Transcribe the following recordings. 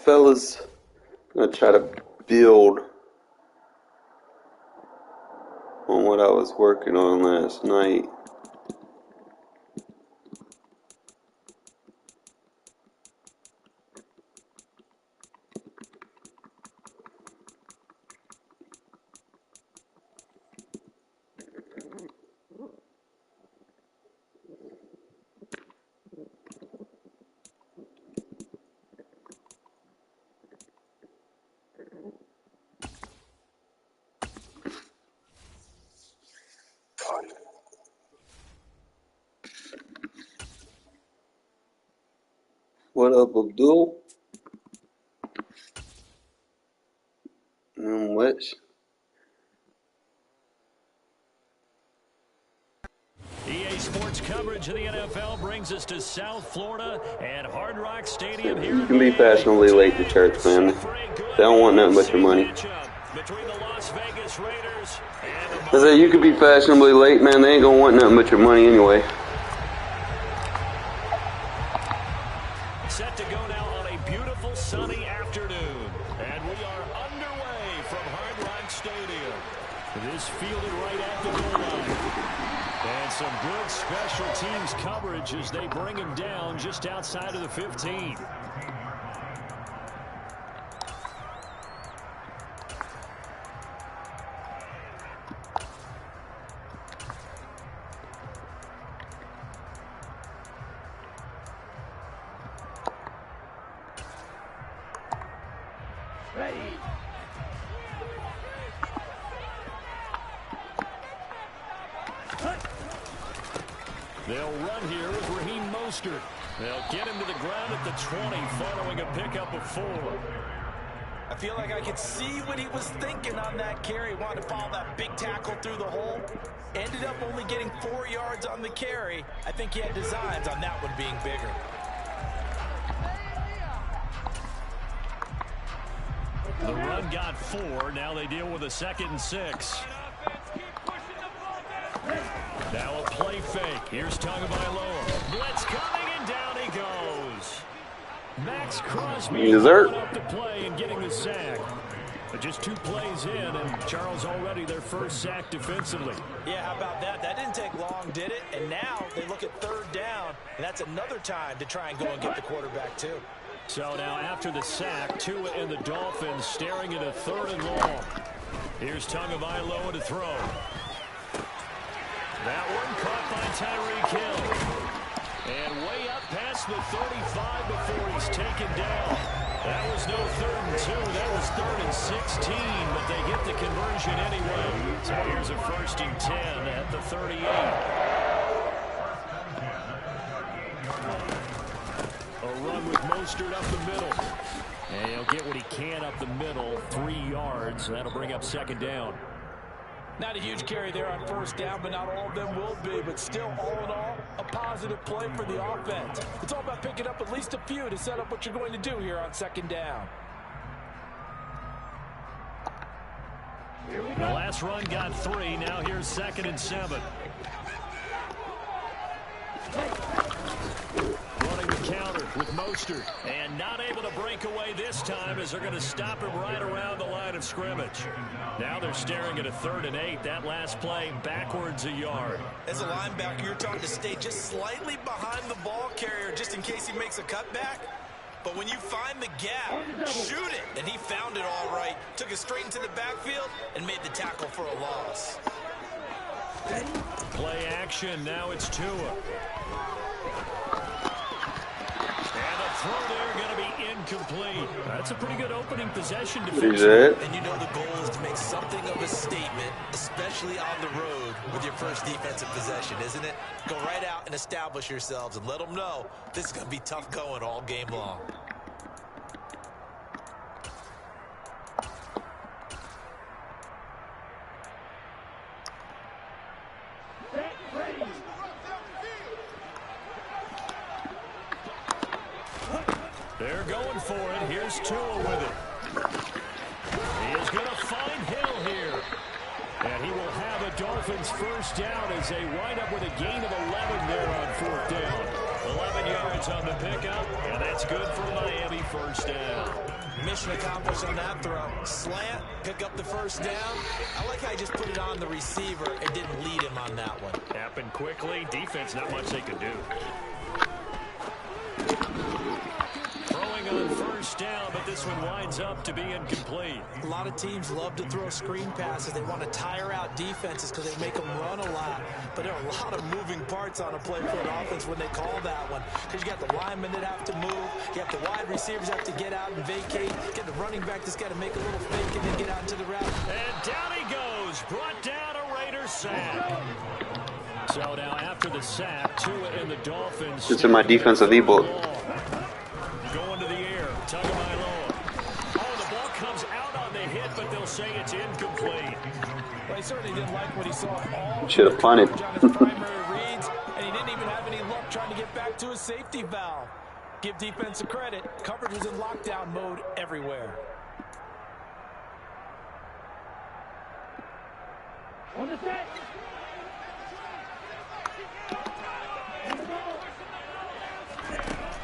fellas, I'm going to try to build on what I was working on last night. What up, Abdul? Which? EA Sports coverage of the NFL brings us to South Florida and Hard Rock Stadium here. You can be fashionably late to church, man. They don't want nothing but your money. Between the Las Vegas Raiders and I said you could be fashionably late, man. They ain't gonna want nothing but your money anyway. Set to go now on a beautiful sunny afternoon. And we are underway from Hard Rock Stadium. This fielded right at the goal line. And some good special teams coverage as they bring him down just outside of the 15. They'll run here with Raheem Mostert. They'll get him to the ground at the 20 following a pickup of 4. I feel like I could see what he was thinking on that carry. Wanted to follow that big tackle through the hole. Ended up only getting 4 yards on the carry. I think he had designs on that one being bigger. The run got 4. Now they deal with a 2nd and 6. Now a play fake. Here's Tagovailoa. Blitz coming, and down he goes. Max Crosby going up the play and getting the sack. But just 2 plays in, and Charles already their first sack defensively. Yeah, how about that? That didn't take long, did it? And now they look at 3rd down, and that's another time to try and go and get the quarterback too. So now after the sack, Tua and the Dolphins staring at a 3rd and long. Here's Tagovailoa to throw. That one caught by Tyreek Hill. And way up past the 35 before he's taken down. That was no 3rd and 2. That was 3rd and 16, but they get the conversion anyway. So here's a 1st and 10 at the 38. A run with Mostert up the middle. And he'll get what he can up the middle, 3 yards. That'll bring up 2nd down. Not a huge carry there on 1st down, but not all of them will be. But still, all in all, a positive play for the offense. It's all about picking up at least a few to set up what you're going to do here on 2nd down. The last run got 3. Now here's 2nd and 7. Running the counter with Mostert. And not able to break away this time as they're going to stop him right around the line of scrimmage. Now they're staring at a 3rd and 8. That last play backwards a yard. As a linebacker, you're taught to stay just slightly behind the ball carrier just in case he makes a cutback. But when you find the gap, shoot it. And he found it all right. Took it straight into the backfield and made the tackle for a loss. Play action. Now it's Tua. And the throw there going to be incomplete. That's a pretty good opening possession defense. And you know the goal is to make something of a statement, especially on the road with your first defensive possession, isn't it? Go right out and establish yourselves and let them know this is going to be tough going all game long. They're going for it. Here's Tua with it. He is going to find Hill here. And he will have a Dolphins 1st down as they wind up with a gain of 11 there on 4th down. 11 yards on the pickup, and that's good for Miami 1st down. mission accomplished on that throw. Slant, pick up the first down. I like how he just put it on the receiver and didn't lead him on that one. Happened quickly. Defense, not much they could do. Throwing on first down, but this one winds up to be incomplete. A lot of teams love to throw screen passes. They want to tire out defenses because they make them run a lot. But there are a lot of moving parts on a play for an offense when they call that one. Because you got the linemen that have to move. You have the wide receivers have to get out and vacate. Get the running back that's got to make a little fake and then get out into the route. And down he goes. Brought down a Raider sack. So now after the sack, Tua and the Dolphins. It's in my defensive ebook. Going to the air. Tagovailoa. Oh, the ball comes out on the hit, but they'll say it's incomplete. Well, he certainly didn't like what he saw all Should have punted. on his primary reads, and he didn't even have any luck trying to get back to his safety valve. Give defense a credit. Coverage was in lockdown mode everywhere. On the set.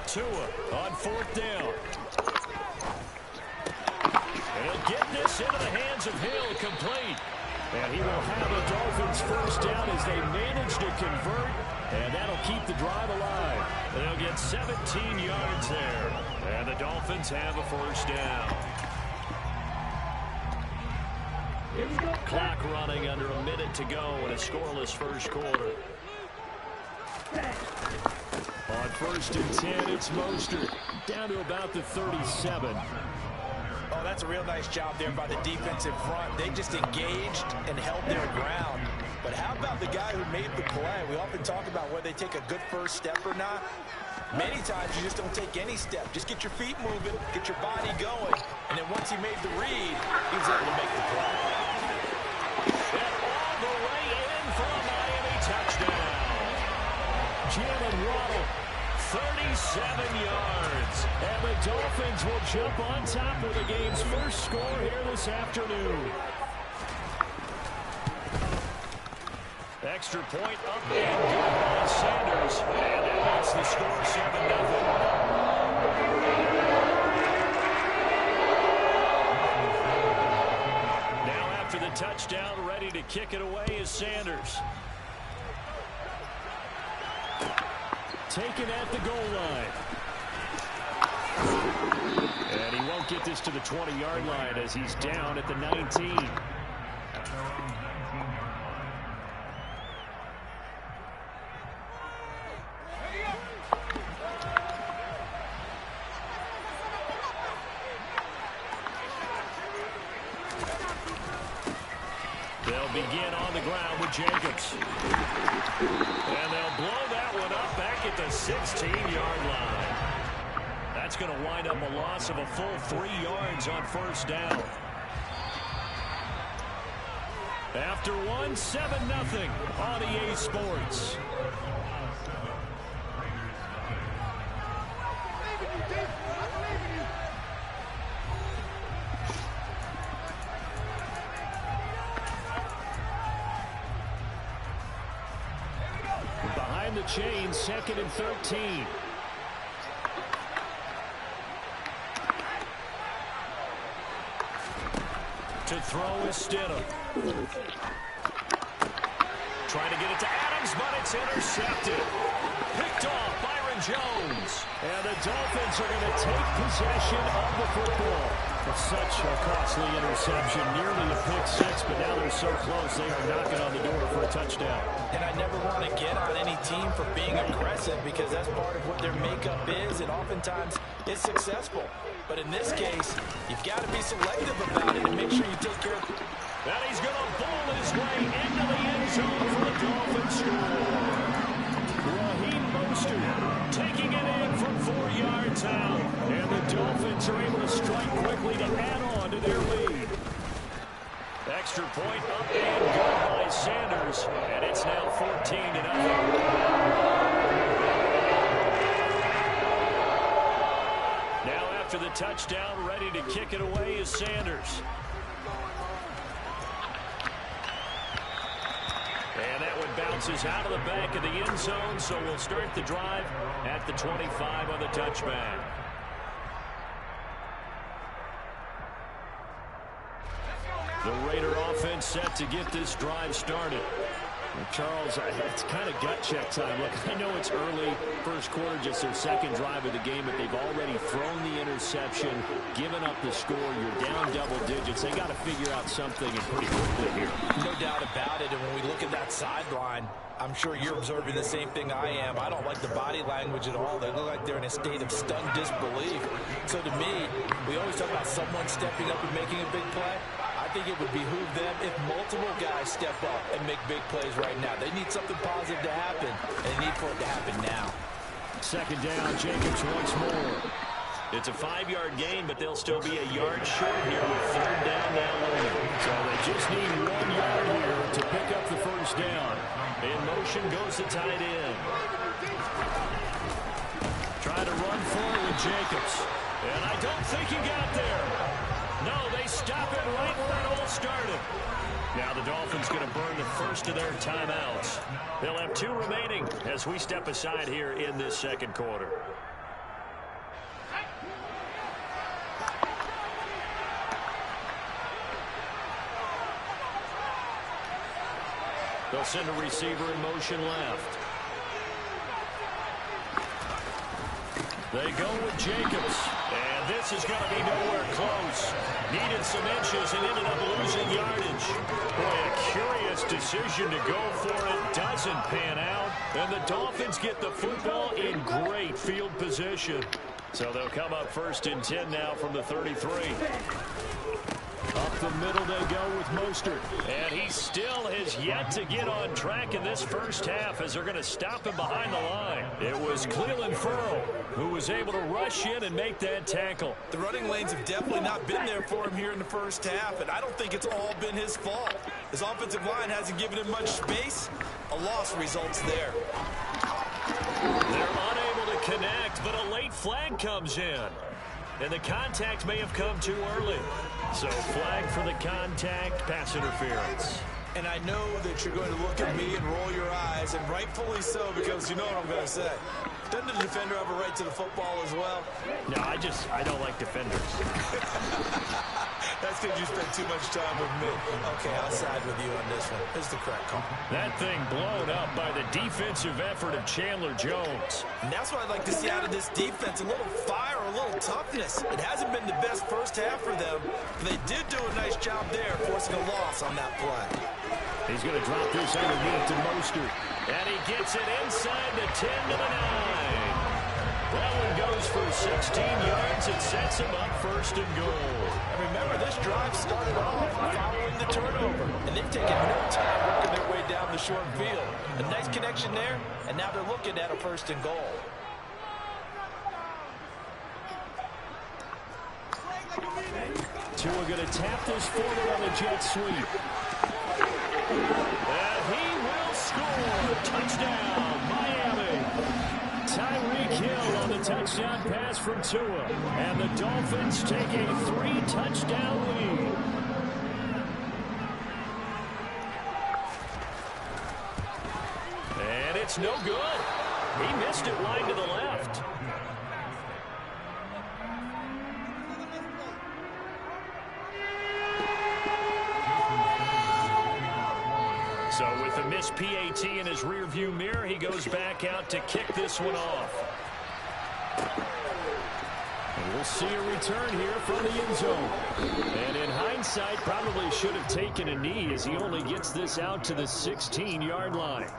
Tua on fourth down. And he'll get this into the hands of Hill, complete. And he will have the Dolphins first down as they manage to convert. And that'll keep the drive alive. They'll get 17 yards there. And the Dolphins have a first down. Clock running under a minute to go in a scoreless first quarter. On first and 10, it's Mostert down to about the 37. Oh, that's a real nice job there by the defensive front. They just engaged and held their ground. But how about the guy who made the play? We often talk about whether they take a good first step or not. Many times you just don't take any step. Just get your feet moving, get your body going. And then once he made the read, he was able to make the play. And all the way in for a Miami touchdown. Jalen Waddle, 37 yards. And the Dolphins will jump on top with the game's first score here this afternoon. Extra point up and good by Sanders. And that makes the score 7-0. Now after the touchdown, ready to kick it away is Sanders. Taken at the goal line. And he won't get this to the 20-yard line as he's down at the 19. They'll begin on the ground with Jacobs. And they'll blow that one up back at the 16-yard line. That's going to wind up a loss of a full 3 yards on first down. After one, 7-0 on EA Sports. Behind the chain, 2nd and 13. To throw is Stidham. Trying to get it to Adams, but it's intercepted. Picked off Byron Jones. And the Dolphins are going to take possession of the football. It's such a costly interception, nearly a pick six, but now they're so close they are knocking on the door for a touchdown. And I never want to get on any team for being aggressive because that's part of what their makeup is, and oftentimes it's successful. But in this case, you've got to be selective about it and make sure you take care of it. And he's going to bowl his way into the end zone for the Dolphins score. Raheem Mostert taking it in from 4 yards out. And the Dolphins are able to strike quickly to add on to their lead. Extra point up and good by Sanders. And it's now 14-0. Now after the touchdown, ready to kick it away is Sanders. And that one bounces out of the back of the end zone, so we'll start the drive at the 25 on the touchback. The Raider offense set to get this drive started. Well, Charles, it's kind of gut check time. Look, I know it's early, first quarter, just their second drive of the game, but they've already thrown the interception, given up the score. You're down double digits. They got to figure out something and pretty quickly here. No doubt about it. And when we look at that sideline, I'm sure you're observing the same thing I am. I don't like the body language at all. They look like they're in a state of stunned disbelief. So to me, we always talk about someone stepping up and making a big play. I think it would behoove them if multiple guys step up and make big plays right now. They need something positive to happen, and they need for it to happen now. Second down, Jacobs once more. It's a 5-yard gain, but they'll still be a yard short here with third down now looming. So they just need 1 yard here to pick up the first down. In motion goes the tight end. Trying to run forward with Jacobs. And I don't think he got there. No, they stop it right where it all started. Now the Dolphins going to burn the first of their timeouts. They'll have 2 remaining as we step aside here in this second quarter. They'll send a receiver in motion left. They go with Jacobs. And this is going to be nowhere close. Needed some inches and ended up losing yardage. Boy, a curious decision to go for it. Doesn't pan out. And the Dolphins get the football in great field position. So they'll come up first and 10 now from the 33. Up the middle they go with Mostert. And he still has yet to get on track in this first half as they're going to stop him behind the line. It was Cleveland Ferrell who was able to rush in and make that tackle. The running lanes have definitely not been there for him here in the first half, and I don't think it's all been his fault. His offensive line hasn't given him much space. A loss results there. They're unable to connect, but a late flag comes in. And the contact may have come too early. So flag for the contact, pass interference. And I know that you're going to look at me and roll your eyes, and rightfully so, because you know what I'm going to say. Doesn't the defender have a right to the football as well? No, I don't like defenders. That's because you spend too much time with me. Okay, I'll side with you on this one. This is the correct call. That thing blown up by the defensive effort of Chandler Jones. And that's what I'd like to see out of this defense. A little fire, a little toughness. It hasn't been the best first half for them, but they did do a nice job there, forcing a loss on that play. He's going to drop this underneath to Mostert. And he gets it inside the 10 to the 9. That one goes for 16 yards. It sets him up first and goal. And remember, this drive started off following the turnover. And they've taken no time working their way down the short field. A nice connection there, and now they're looking at a first and goal. Tua going to tap this forward on the jet sweep. And he will score. Touchdown, Miami. Tyreek Hill on the touchdown pass from Tua. And the Dolphins take a 3-touchdown lead. And it's no good. He missed it wide to the left. So with the missed PAT in his rearview mirror, he goes back out to kick this one off. And we'll see a return here from the end zone. And in hindsight, probably should have taken a knee as he only gets this out to the 16-yard line.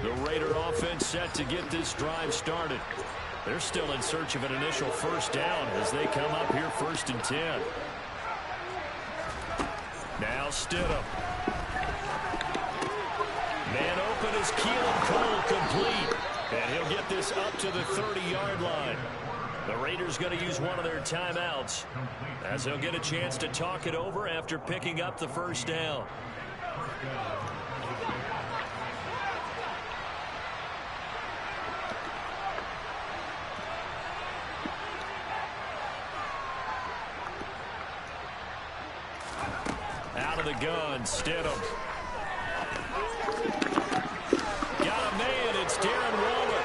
The Raider offense set to get this drive started. They're still in search of an initial first down as they come up here first and 10. Now Stidham. Man open is Keelan Cole complete. And he'll get this up to the 30-yard line. The Raiders going to use one of their timeouts as they'll get a chance to talk it over after picking up the first down. Out of the gun, Stidham. Got a man, it's Darren Waller.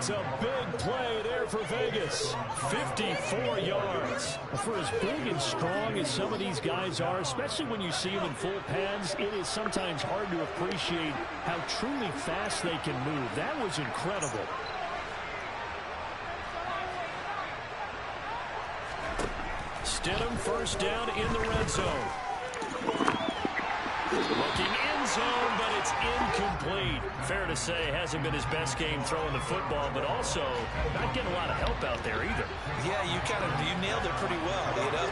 That's a big play there for Vegas. 54 yards. For as big and strong as some of these guys are, especially when you see them in full pads, it is sometimes hard to appreciate how truly fast they can move. That was incredible. Stidham first down in the red zone. Looking end zone, but it's incomplete. Fair to say, hasn't been his best game throwing the football, but also not getting a lot of help out there either. Yeah, you nailed it pretty well, you know.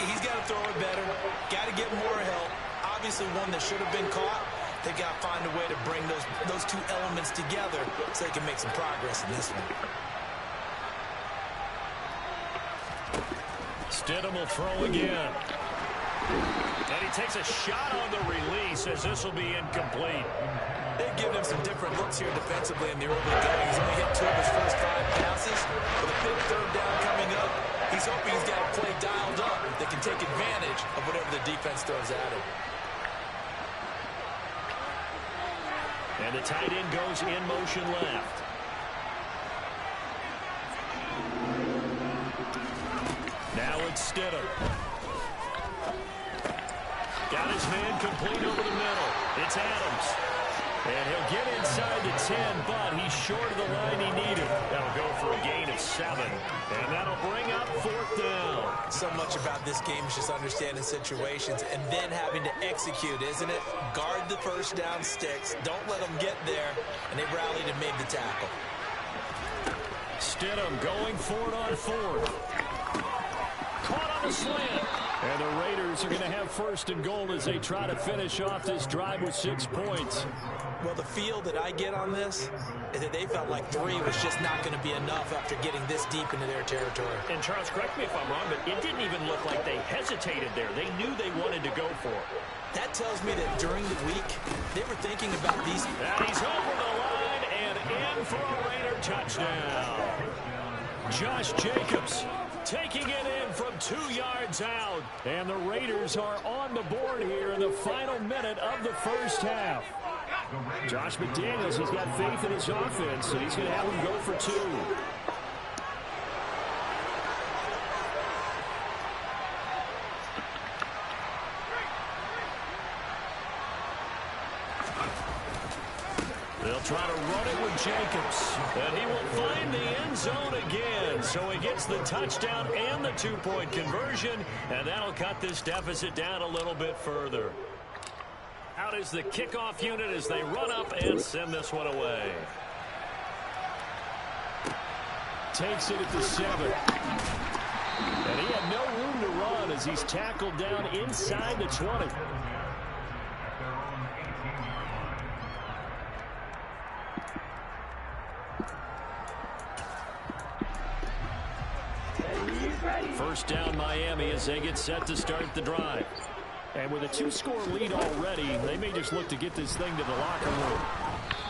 He's got to throw it better, got to get more help. Obviously one that should have been caught. They've got to find a way to bring those two elements together so they can make some progress in this one. Stidham will throw again. And he takes a shot on the release as this will be incomplete. They've given him some different looks here defensively in the early going. He's only hit 2 of his first 5 passes. With a big third down coming up, he's hoping he's got a play dialed up that can take advantage of whatever the defense throws at him. And the tight end goes in motion left. Now it's Stidham. Got his man complete over the middle. It's Adams. And he'll get inside the 10, but he's short of the line he needed. That'll go for a gain of 7. And that'll bring up 4th down. So much about this game is just understanding situations and then having to execute, isn't it? Guard the first down sticks. Don't let them get there. And they rallied and made the tackle. Stidham going for it on 4th. Caught on the slant. And the Raiders are going to have 1st and goal as they try to finish off this drive with 6 points. Well, the feel that I get on this is that they felt like 3 was just not going to be enough after getting this deep into their territory. And Charles, correct me if I'm wrong, but it didn't even look like they hesitated there. They knew they wanted to go for it. That tells me that during the week, they were thinking about these. And he's over the line and in for a Raider touchdown. Josh Jacobs taking it in from 2 yards out. And the Raiders are on the board here in the final minute of the first half. Josh McDaniels, he's got faith in his offense, so he's going to have him go for 2. They'll try to run it with Jacobs. And he will find the end zone again. So he gets the touchdown and the 2-point conversion. And that'll cut this deficit down a little bit further. Out is the kickoff unit as they run up and send this one away. Takes it at the 7. And he had no room to run as he's tackled down inside the 20. First down Miami as they get set to start the drive. And with a 2-score lead already, they may just look to get this thing to the locker room.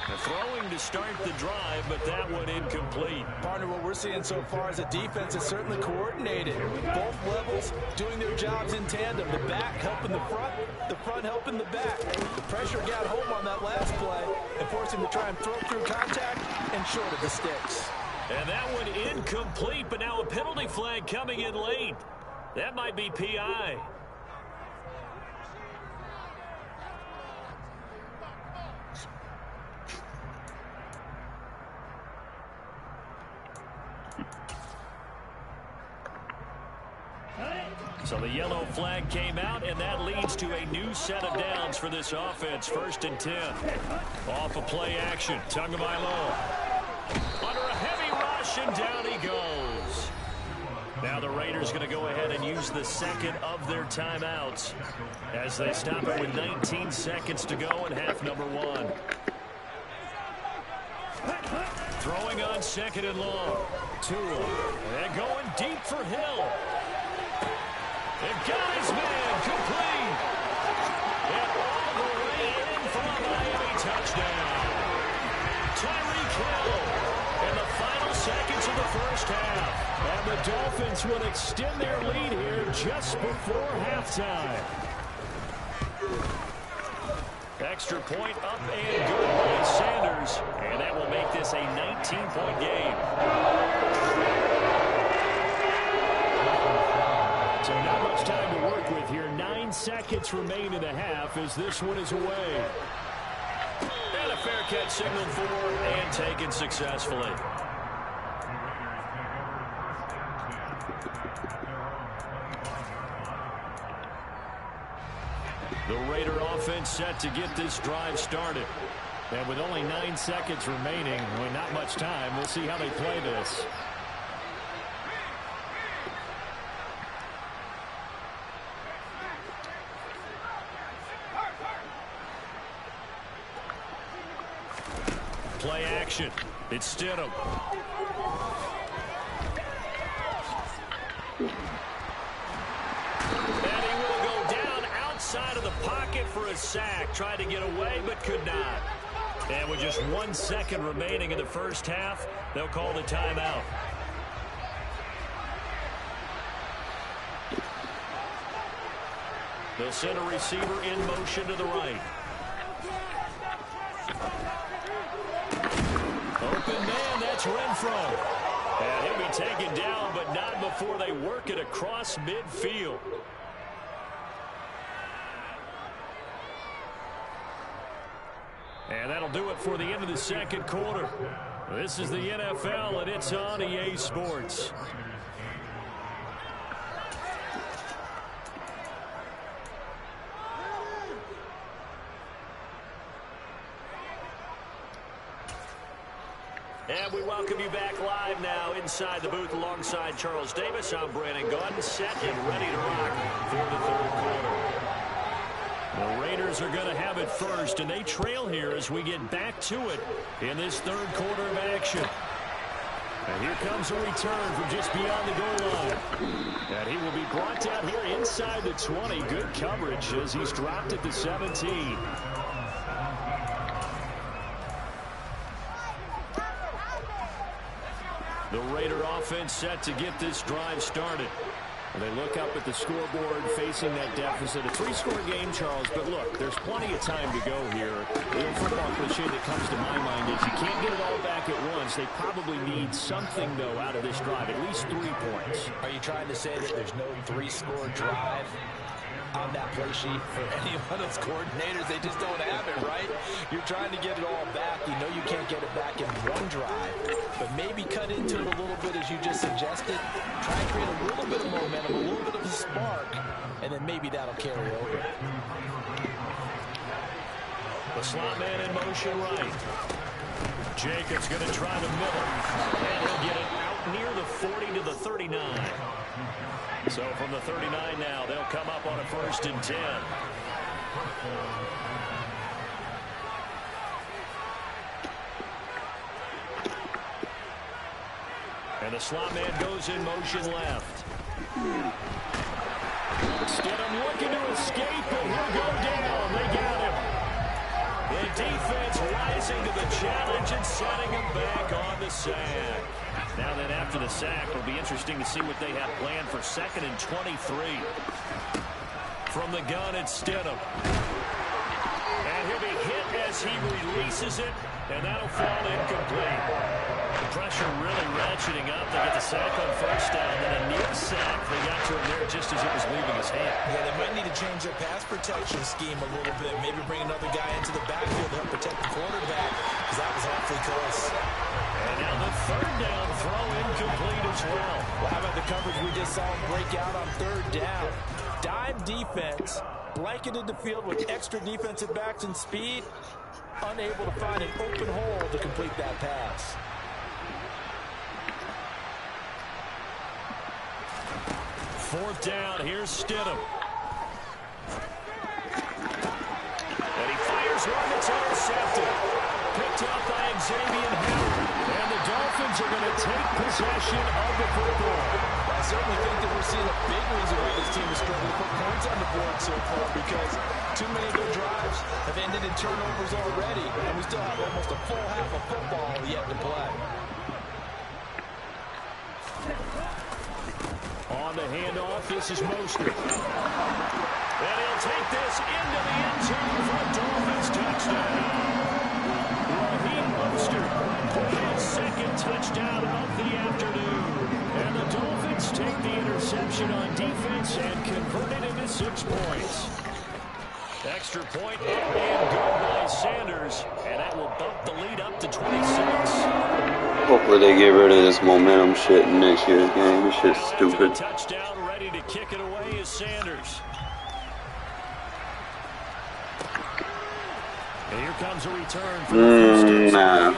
They're throwing to start the drive, but that one incomplete. Partner, what we're seeing so far is a defense that's certainly coordinated. Both levels doing their jobs in tandem. The back helping the front helping the back. The pressure got home on that last play and forced him to try and throw through contact and short of the sticks. And that one incomplete, but now a penalty flag coming in late. That might be PI. So the yellow flag came out, and that leads to a new set of downs for this offense. 1st and 10. Off of play action. Tagovailoa under a heavy rush, and down he goes. Now the Raiders going to go ahead and use the second of their timeouts as they stop it with 19 seconds to go in half number 1. Throwing on 2nd and long. Tua. And going deep for Hill. And got his man complete. And all the way in for a Miami touchdown. Tyreek Hill in the final seconds of the first half. And the Dolphins will extend their lead here just before halftime. extra point up and good by Sanders. And that will make this a 19-point game. So not much time to work with here. 9 seconds remain in the half as this one is away. And a fair catch signaled for and taken successfully. The Raider offense set to get this drive started. And with only 9 seconds remaining, with not much time, we'll see how they play this. Play action. It's Stidham. And he will go down outside of the pocket for a sack. Tried to get away, but could not. And with just 1 second remaining in the first half, they'll call the timeout. They'll send a receiver in motion to the right. Open man, that's Renfro. And he'll be taken down, but not before they work it across midfield. And that'll do it for the end of the second quarter. This is the NFL, and it's on EA Sports. And we welcome you back live now inside the booth alongside Charles Davis. I'm Brandon Gaudin, set and ready to rock for the third quarter. The Raiders are going to have it first, and they trail here as we get back to it in this third quarter of action. And here comes a return from just beyond the goal line. And he will be brought down here inside the 20. Good coverage as he's dropped at the 17. The Raider offense set to get this drive started. And they look up at the scoreboard facing that deficit. A 3-score game, Charles, but look, there's plenty of time to go here. The football cliche that comes to my mind is you can't get it all back at once. They probably need something, though, out of this drive, at least 3 points. Are you trying to say that there's no 3-score drive on that play sheet for any one of those coordinators? They just don't have it, right? You're trying to get it all back. You know you can't get it back in one drive, but maybe cut into it a little bit as you just suggested. Try and create a little bit of momentum, a little bit of a spark, and then maybe that'll carry over. The slot man in motion right. Jacobs going to try the middle, and he'll get it out near the 40 to the 39. So from the 39 now, they'll come up on a 1st and 10. And the slot man goes in motion left. Stidham looking to escape, and he'll go down. They got him. The defense rising to the challenge and setting him back on the sack. Now then, after the sack, it'll be interesting to see what they have planned for 2nd and 23. From the gun, it's Stidham. And he'll be hit as he releases it, and that'll fall incomplete. The pressure really ratcheting up. They get the sack on 1st down, then a near sack. They got to him there just as it was leaving his hand. Yeah, they might need to change their pass protection scheme a little bit. Maybe bring another guy into the backfield to help protect the quarterback, because that was awfully close. And now the 3rd down throw incomplete as well. Well, how about the coverage we just saw him break out on 3rd down? Dime defense, blanketed the field with extra defensive backs and speed, unable to find an open hole to complete that pass. Fourth down, here's Stidham. And he fires one that's intercepted. Picked up by Xavier Howard. And the Dolphins are going to take possession of the football. I certainly think that we're seeing a big reason why this team is struggling to put points on the board so far, because too many of their drives have ended in turnovers already, and we still have almost a full half of football yet to play. On the handoff, this is Mostert. And he'll take this into the end zone for a Dolphins touchdown. Raheem Mostert with his second touchdown of the afternoon. And the Dolphins take the interception on defense and convert it into 6 points. Extra point up and good by Sanders. And that will bump the lead up to 26. Hopefully they get rid of this momentum shit in next year's game. This shit's stupid. Touchdown, ready to kick it away is Sanders. And here comes a return for the nah.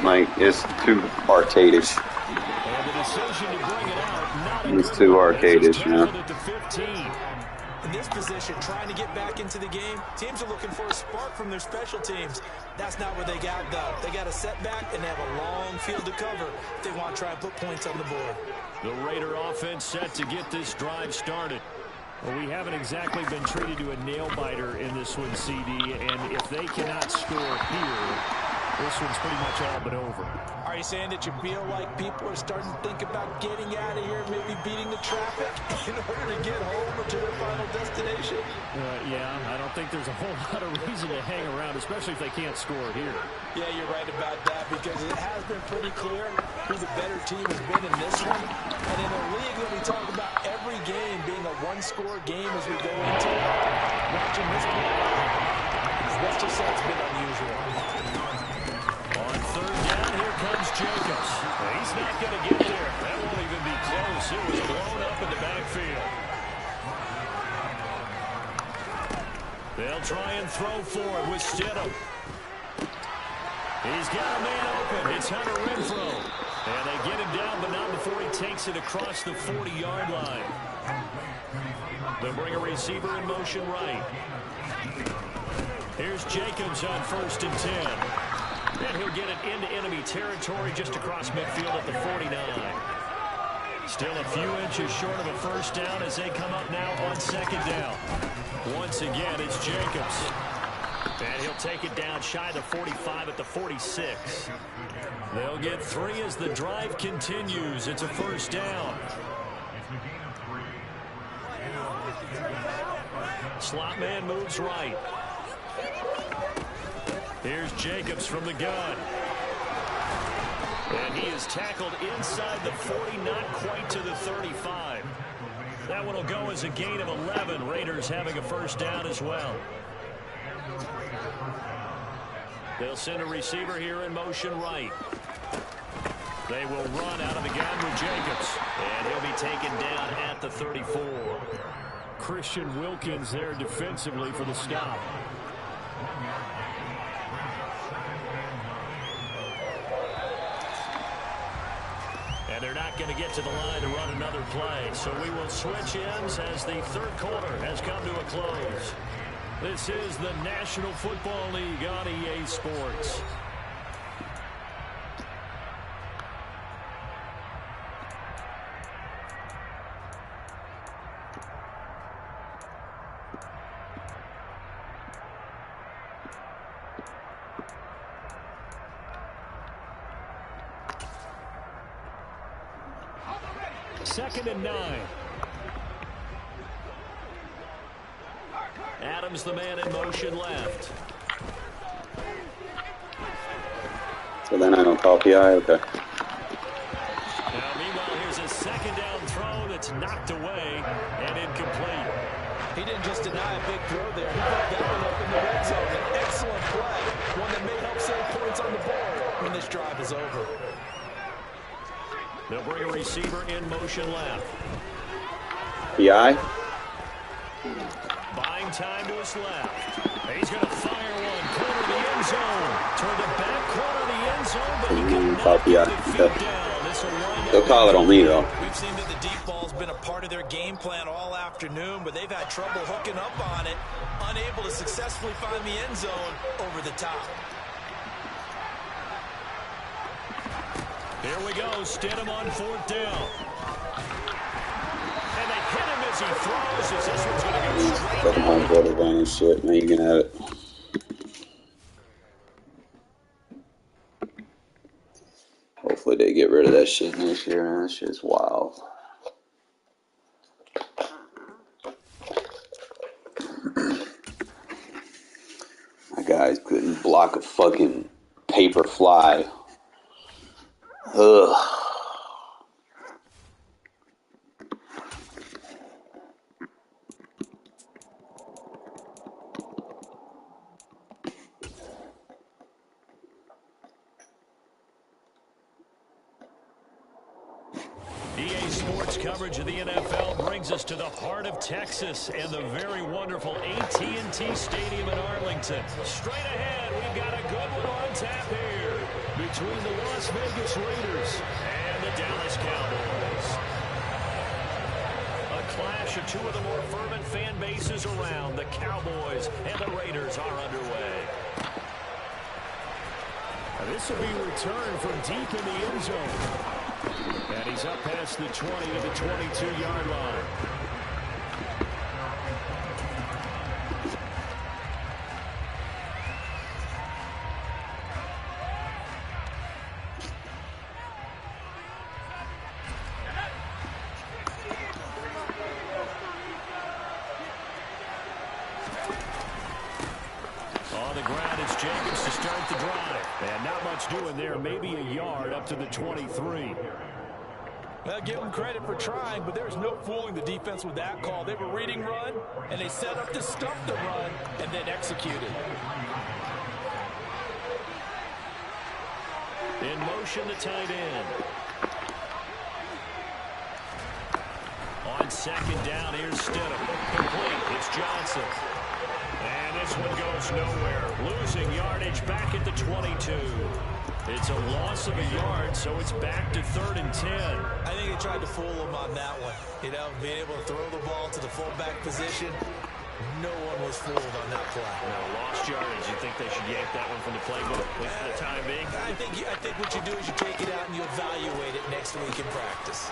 Like, it's too arcadish. And the decision to bring it out, not it's too arcadish, man. In this position, trying to get back into the game, teams are looking for a spark from their special teams. That's not where they got, though. They got a setback, and they have a long field to cover if they want to try and put points on the board. The Raider offense set to get this drive started. Well, we haven't exactly been treated to a nail-biter in this one, CD, and if they cannot score here, this one's pretty much all but over. Are you saying that you feel like people are starting to think about getting out of here, maybe beating the traffic in order to get home or to their final destination? Yeah, I don't think there's a whole lot of reason to hang around, especially if they can't score here. Yeah, you're right about that, because it has been pretty clear who the better team has been in this one. And in a league that we talk about every game being a one-score game as we go into it, watching this play, let's just say it's been unusual. On third down, here comes Jacobs. He's not going to get there. That won't even be close. It was blown up in the backfield. They'll try and throw for it with Stidham. He's got a man open. It's Hunter Renfrow. And they get him down, but not before he takes it across the 40-yard line. They'll bring a receiver in motion right. Here's Jacobs on 1st and 10. And he'll get it into enemy territory just across midfield at the 49. Still a few inches short of a first down as they come up now on 2nd down. Once again, it's Jacobs. And he'll take it down shy of the 45 at the 46. They'll get 3 as the drive continues. It's a first down. Slot man moves right. Here's Jacobs from the gun. And he is tackled inside the 40, not quite to the 35. That one will go as a gain of 11. Raiders having a first down as well. They'll send a receiver here in motion right. They will run out of the gun with Jacobs. And he'll be taken down at the 34. Christian Wilkins there defensively for the stop. And they're not going to get to the line to run another play. So we will switch ends as the third quarter has come to a close. This is the National Football League on EA Sports. Second and 9. Adams, the man in motion left. So then I don't call PI? Okay. Now, meanwhile, here's a second down throw that's knocked away and incomplete. He didn't just deny a big throw there. He put that one up in the red zone. An excellent play. One that may help save points on the board when this drive is over. They'll bring a receiver in motion left. PI? Buying time to his left. He's going to fire one. Corner of the end zone. Toward the back corner of the end zone, but he cannot get the feet down. They'll call it on me, though. We've seen that the deep ball's been a part of their game plan all afternoon, but they've had trouble hooking up on it, unable to successfully find the end zone over the top. Here we go. Stidham on 4th down. And they hit him as he throws. As this one's going to go straight. Fucking home court advantage shit. Now you can have it. Hopefully they get rid of that shit next year, man. That shit's wild. Guys couldn't block a fucking paper fly. Ugh. EA Sports coverage of the NFL brings us to the heart of Texas and the very wonderful AT&T Stadium in Arlington. Straight ahead, we've got a good one on tap here between the Las Vegas Raiders and the Dallas Cowboys. A clash of two of the more fervent fan bases around. The Cowboys and the Raiders are underway. This will be returned from deep in the end zone. And he's up past the 20 to the 22-yard line. On the ground, it's Jacobs to start the drive. And not much doing there, maybe a yard up to the 23. Well, give them credit for trying, but there's no fooling the defense with that call. They were reading run, and they set up to stuff the run, and then executed. In motion, the tight end. On second down, here's Stidham. Complete. It's Johnson. And this one goes nowhere. Losing yardage back at the 22. It's a loss of a yard, so it's back to 3rd and 10. I think they tried to fool him on that one. You know, being able to throw the ball to the fullback position. No one was fooled on that play. No, lost yardage. You think they should yank that one from the playbook for the time being? I think what you do is you take it out and you evaluate it next week in practice.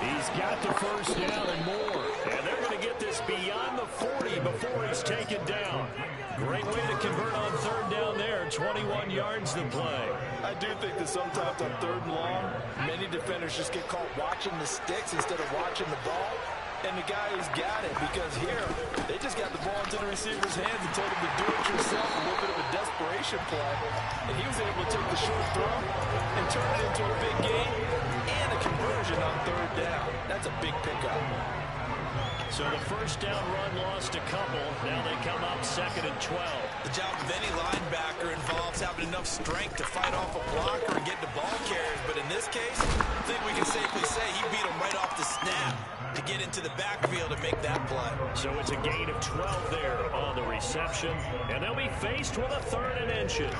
He's got the first down and more. And they're going to get this beyond the 40 before he's taken down. Great way to convert on 3rd down there. 21 yards to play. I do think that sometimes on 3rd and long, many defenders just get caught watching the sticks instead of watching the ball. And the guy who's got it, because here, they just got the ball into the receiver's hands and told him to do it yourself, a little bit of a desperation play. And he was able to take the short throw and turn it into a big gain and a conversion on 3rd down. That's a big pickup. So the first down run lost a couple. Now they come up 2nd and 12. The job of any linebacker involves having enough strength to fight off a blocker and get the ball carriers. But in this case, I think we can safely say he beat him right off the snap to get into the backfield and make that play. So it's a gain of 12 there on the reception. And they'll be faced with a 3rd and inches.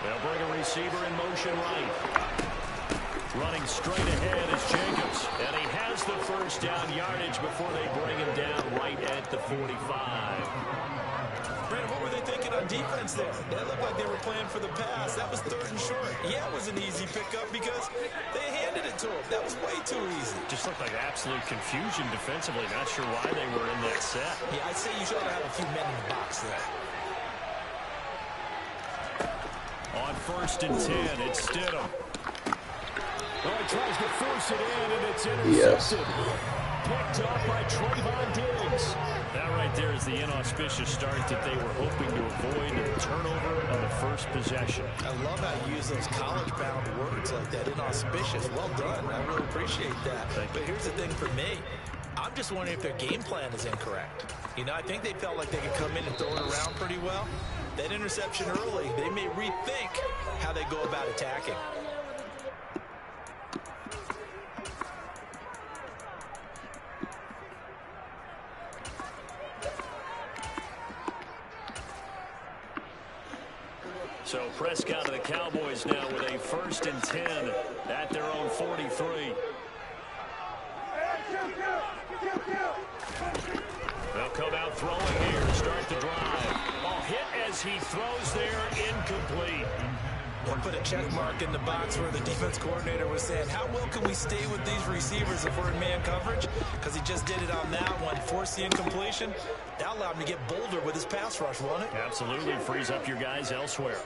They'll bring a receiver in motion right. Running straight ahead is Jacobs. And he has the first down yardage before they bring him down right at the 45. Brandon, what were they thinking on defense there? That looked like they were playing for the pass. That was 3rd and short. Yeah, it was an easy pickup because they handed it to him. That was way too easy. Just looked like absolute confusion defensively. Not sure why they were in that set. Yeah, I'd say you should have had a few men in the box there. On 1st and 10, it's Stidham. Oh, he tries to force it in, and it's intercepted. Yes. Picked up by Trayvon Diggs. That right there is the inauspicious start that they were hoping to avoid, a turnover on the first possession. I love how you use those college-bound words like that, inauspicious. Well done. I really appreciate that. But here's the thing for me. I'm just wondering if their game plan is incorrect. You know, I think they felt like they could come in and throw it around pretty well. That interception early, they may rethink how they go about attacking. So Prescott of the Cowboys now with a 1st and 10 at their own 43. They'll come out throwing here to start the drive. Ball hit as he throws there, incomplete. We'll put a check mark in the box where the defense coordinator was saying, how well can we stay with these receivers if we're in man coverage? Because he just did it on that one, forced the incompletion. That allowed him to get bolder with his pass rush, won't it? Absolutely, frees up your guys elsewhere.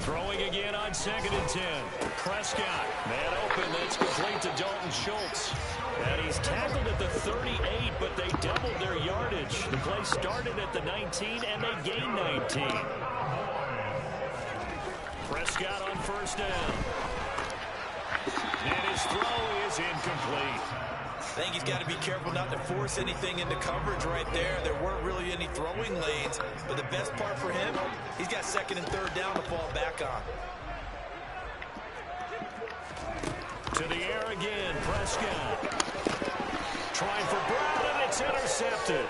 Throwing again on 2nd and 10. Prescott, man open, that's complete to Dalton Schultz. And he's tackled at the 38, but they doubled their yardage. The play started at the 19, and they gained 19. Prescott on 1st down. And his throw is incomplete. I think he's got to be careful not to force anything into coverage right there. There weren't really any throwing lanes, but the best part for him, he's got 2nd and 3rd down to fall back on. To the air again, Prescott. Trying for Brown, and it's intercepted.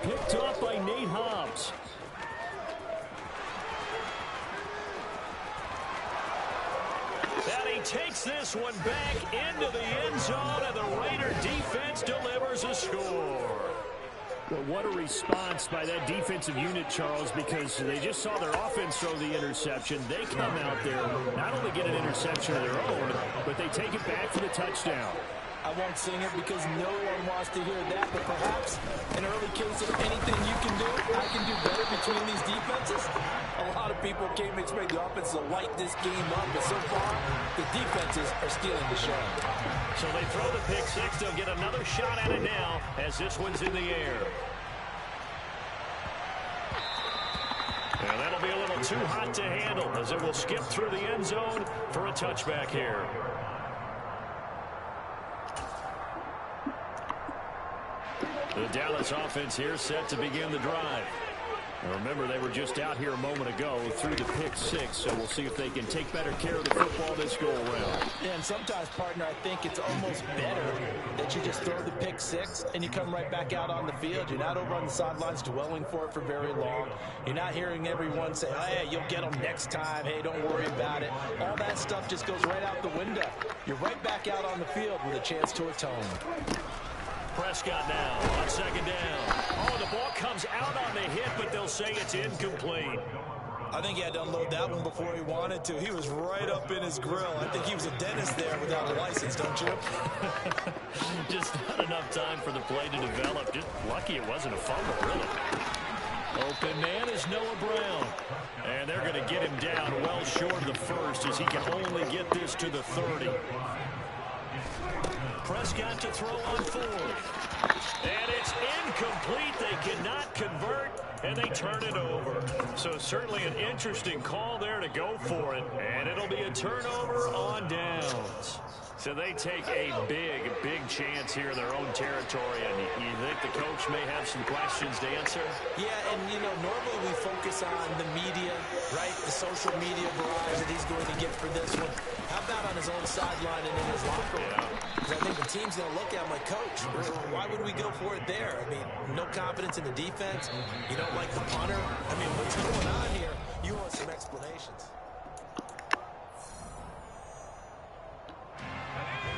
Picked off by Nate Hobbs. And he takes this one back into the end zone, and the Raider defense delivers a score. Well, what a response by that defensive unit, Charles, because they just saw their offense throw the interception. They come out there, not only get an interception of their own, but they take it back for the touchdown. I won't sing it because no one wants to hear that, but perhaps an early case of anything you can do, I can do better between these defenses. A lot of people came to expect the offense to light this game up, but so far, the defenses are stealing the show. So they throw the pick six. They'll get another shot at it now as this one's in the air. And that'll be a little too hot to handle as it will skip through the end zone for a touchback here. The Dallas offense here set to begin the drive. Now remember, they were just out here a moment ago through the pick six, so we'll see if they can take better care of the football this go-around. Yeah, and sometimes, partner, I think it's almost better that you just throw the pick six and you come right back out on the field. You're not over on the sidelines dwelling for it for very long. You're not hearing everyone say, oh, hey, you'll get them next time. Hey, don't worry about it. All that stuff just goes right out the window. You're right back out on the field with a chance to atone. Prescott now on 2nd down. Oh, the ball comes out on the hit, but they'll say it's incomplete. I think he had to unload that one before he wanted to. He was right up in his grill. I think he was a dentist there without a license, don't you? Just not enough time for the play to develop. Just lucky it wasn't a fumble, really. Open man is Noah Brown. And they're going to get him down well short of the first as he can only get this to the 30. Prescott to throw on 4th. And it's incomplete. They cannot convert, and they turn it over. So certainly an interesting call there to go for it. And it'll be a turnover on downs. So they take a big, big chance here in their own territory. And you think the coach may have some questions to answer? Yeah, and, you know, normally we focus on the media, right? The social media barrage that he's going to get for this one. How about on his own sideline and in his locker room? Because I think the team's going to look at him like, Coach, why would we go for it there? I mean, no confidence in the defense. You don't like the punter. I mean, what's going on here? You want some explanations.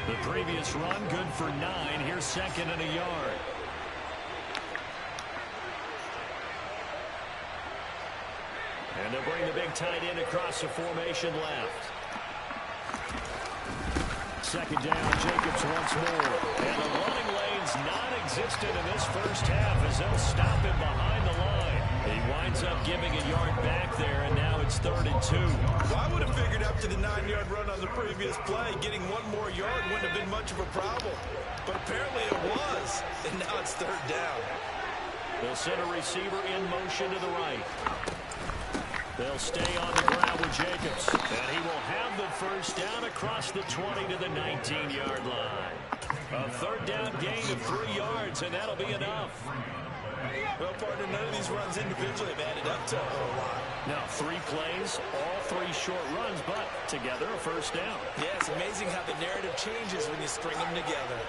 The previous run, good for 9. Here's 2nd and a yard. And they'll bring the big tight end across the formation left. 2nd down, Jacobs once more. And the running lane's non-existent in this first half as they'll stop him behind the line. He winds up giving a yard back there, and now it's 3rd and 2. Well, I would have figured after the 9-yard run on the previous play, getting one more yard wouldn't have been much of a problem. But apparently it was, and now it's 3rd down. They'll send a receiver in motion to the right. They'll stay on the ground with Jacobs. And he will have the first down across the 20 to the 19-yard line. A 3rd down gain of 3 yards, and that'll be enough. Well, partner, none of these runs individually have added up to a whole lot. Now, 3 plays, all 3 short runs, but together a first down. Yeah, it's amazing how the narrative changes when you string them together.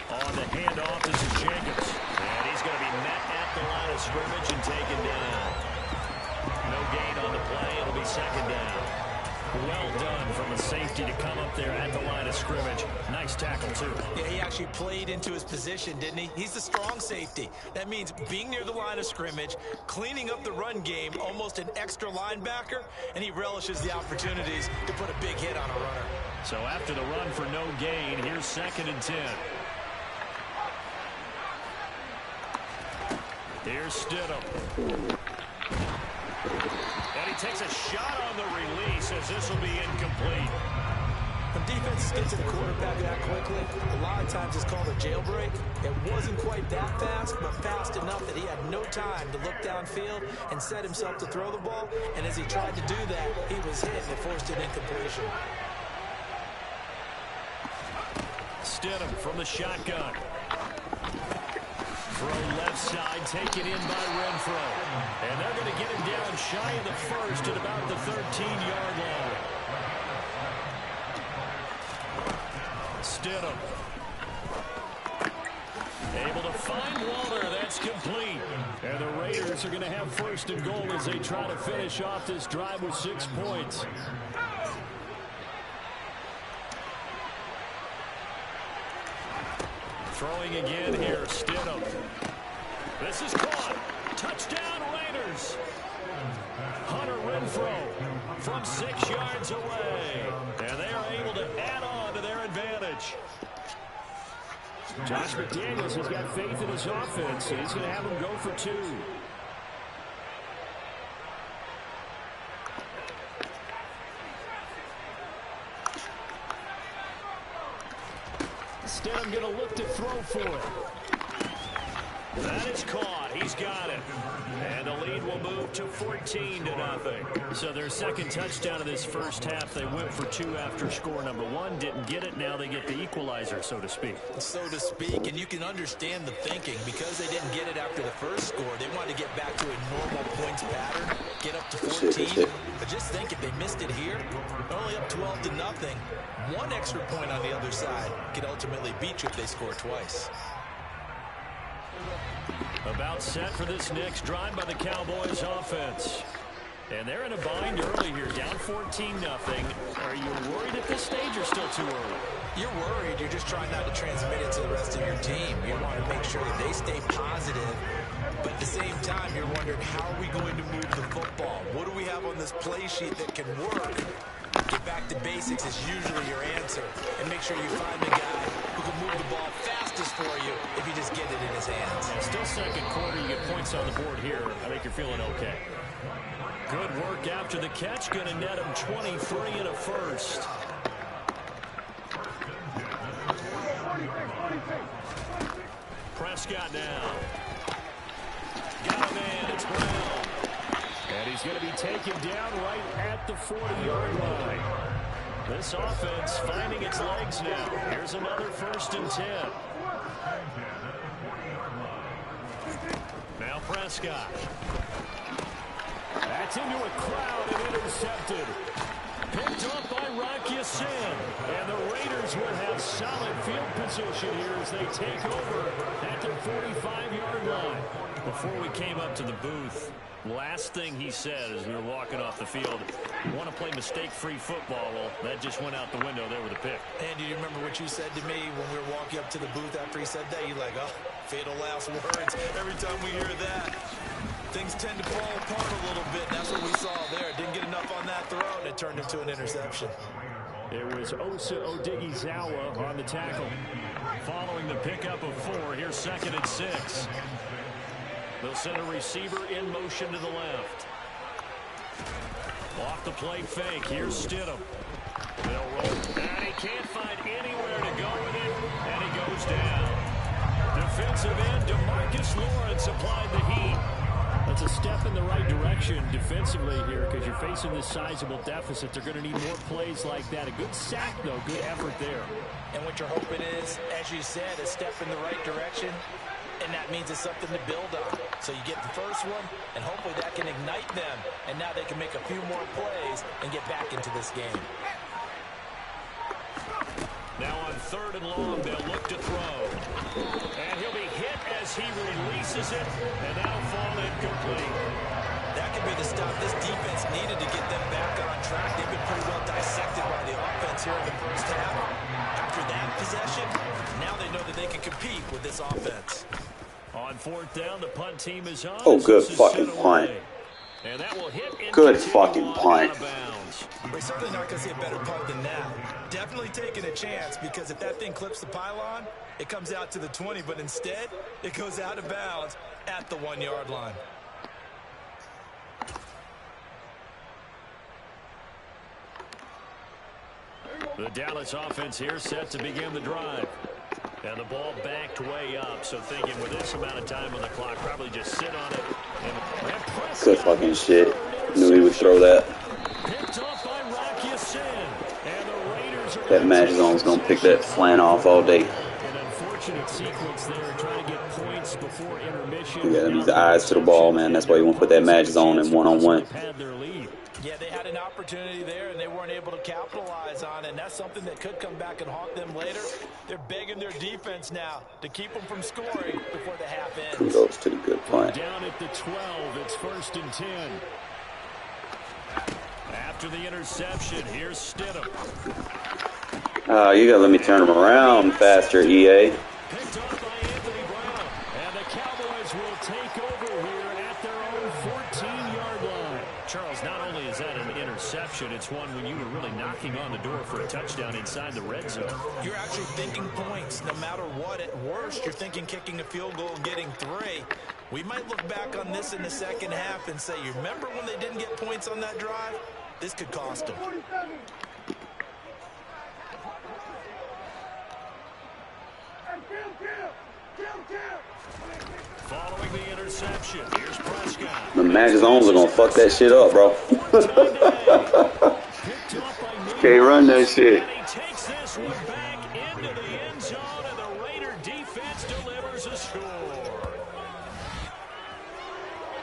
On the handoff, this is Jacobs. And he's going to be met at the line of scrimmage and taken down. No gain on the play. It'll be 2nd down. Well done from a safety to come up there at the line of scrimmage. Nice tackle, too. Yeah, he actually played into his position, didn't he? He's the strong safety. That means being near the line of scrimmage, cleaning up the run game, almost an extra linebacker, and he relishes the opportunities to put a big hit on a runner. So after the run for no gain, here's 2nd and 10. Here's Stidham. And he takes a shot on the release as this will be incomplete. When defenses get to the quarterback that quickly, a lot of times it's called a jailbreak. It wasn't quite that fast, but fast enough that he had no time to look downfield and set himself to throw the ball. And as he tried to do that, he was hit and it forced an incompletion. Stidham from the shotgun. Throw left side, taken in by Renfro. And they're going to get him down shy of the first at about the 13-yard line. Stidham. Able to find Waller. That's complete. And the Raiders are going to have first and goal as they try to finish off this drive with 6 points. Throwing again here, Stidham. This is caught. Touchdown, Raiders. Hunter Renfro from 6 yards away. And they are able to add on to their advantage. Josh McDaniels has got faith in his offense, and he's going to have him go for 2. Stidham going to look to throw for it. That is caught. He's got it. And the lead will move to 14-0. So their second touchdown of this first half, they went for 2 after score number 1. Didn't get it. Now they get the equalizer, so to speak. So to speak, and you can understand the thinking. Because they didn't get it after the first score, they wanted to get back to a normal points pattern, get up to 14. But just think, if they missed it here, only up 12-0. 1 extra point on the other side could ultimately beat you if they score twice. About set for this next drive by the Cowboys offense. And they're in a bind early here, down 14-0. Are you worried at this stage or still too early? You're worried. You're just trying not to transmit it to the rest of your team. You want to make sure that they stay positive. But at the same time, you're wondering, how are we going to move the football? What do we have on this play sheet that can work? Get back to basics is usually your answer. And make sure you find the guy who can move the ball fastest for you if you just get it in his hands. Yeah, still second quarter. You get points on the board here. I think you're feeling okay. Good work after the catch. Going to net him 23 and a first. Prescott now. Got a man. It's Brown. And he's going to be taken down right at the 40-yard line. This offense finding its legs now. Here's another 1st and 10. Now Prescott. That's into a crowd and intercepted. Picked up by Rocky Sin. And the Raiders will have solid field position here as they take over at their 45-yard line. Before we came up to the booth, last thing he said as we were walking off the field, we want to play mistake-free football. Well, that just went out the window there with a pick. And do you remember what you said to me when we were walking up to the booth after he said that? You're like, oh, fatal last words. Every time we hear that, things tend to fall apart a little bit. That's what we saw there. Didn't get enough on that throw, and it turned into an interception. It was Osa Odighizuwa on the tackle. Following the pickup of 4, here's 2nd and 6. They'll send a receiver in motion to the left. Off the play fake. Here's Stidham. They'll roll. And he can't find anywhere to go with it. And he goes down. Defensive end DeMarcus Lawrence applied the heat. That's a step in the right direction defensively here because you're facing this sizable deficit. They're going to need more plays like that. A good sack, though. Good effort there. And what you're hoping is, as you said, a step in the right direction. And that means it's something to build on. So you get the first one, and hopefully that can ignite them. And now they can make a few more plays and get back into this game. Now on 3rd and long, they'll look to throw. And he'll be hit as he releases it, and that'll fall incomplete. That could be the stop this defense needed to get them back on track. They've been pretty well dissected by the offense here in the first half. After that possession, now they know that they can compete with this offense. On 4th down, the punt team is on. Oh, good fucking punt. And that will hit Good fucking punt. We're certainly not going to see a better punt than that. Definitely taking a chance, because if that thing clips the pylon, it comes out to the 20, but instead, it goes out of bounds at the 1-yard line. The Dallas offense here set to begin the drive. And the ball backed way up, so thinking with this amount of time on the clock, probably just sit on it. Good fucking shit. Knew he would throw that. That Magic Zone's gonna pick that slant off all day. An unfortunate sequence there, trying to get points before intermission. Yeah, that means eyes to the ball, man. That's why you want to put that Magic Zone in one-on-one. Yeah, they had an opportunity there, and they weren't able to capitalize on it. And that's something that could come back and haunt them later. They're begging their defense now to keep them from scoring before the half ends. Kudos to the good punt. Down at the 12, it's 1st and 10. After the interception, here's Stidham. You gotta let me turn him around faster, EA. Picked up by Anthony Brown. And the Cowboys will take over here at their own 14-yard line. Charles, not only is that an interception, it's one when you were really knocking on the door for a touchdown inside the red zone. You're actually thinking points no matter what. At worst, you're thinking kicking a field goal and getting 3. We might look back on this in the second half and say, you remember when they didn't get points on that drive? This could cost them. Following the interception, here's Prescott. The Magic Zones are gonna fuck that shit up, bro. Can't run that shit. And he takes this one back into the end zone, and the Raider defense delivers a score.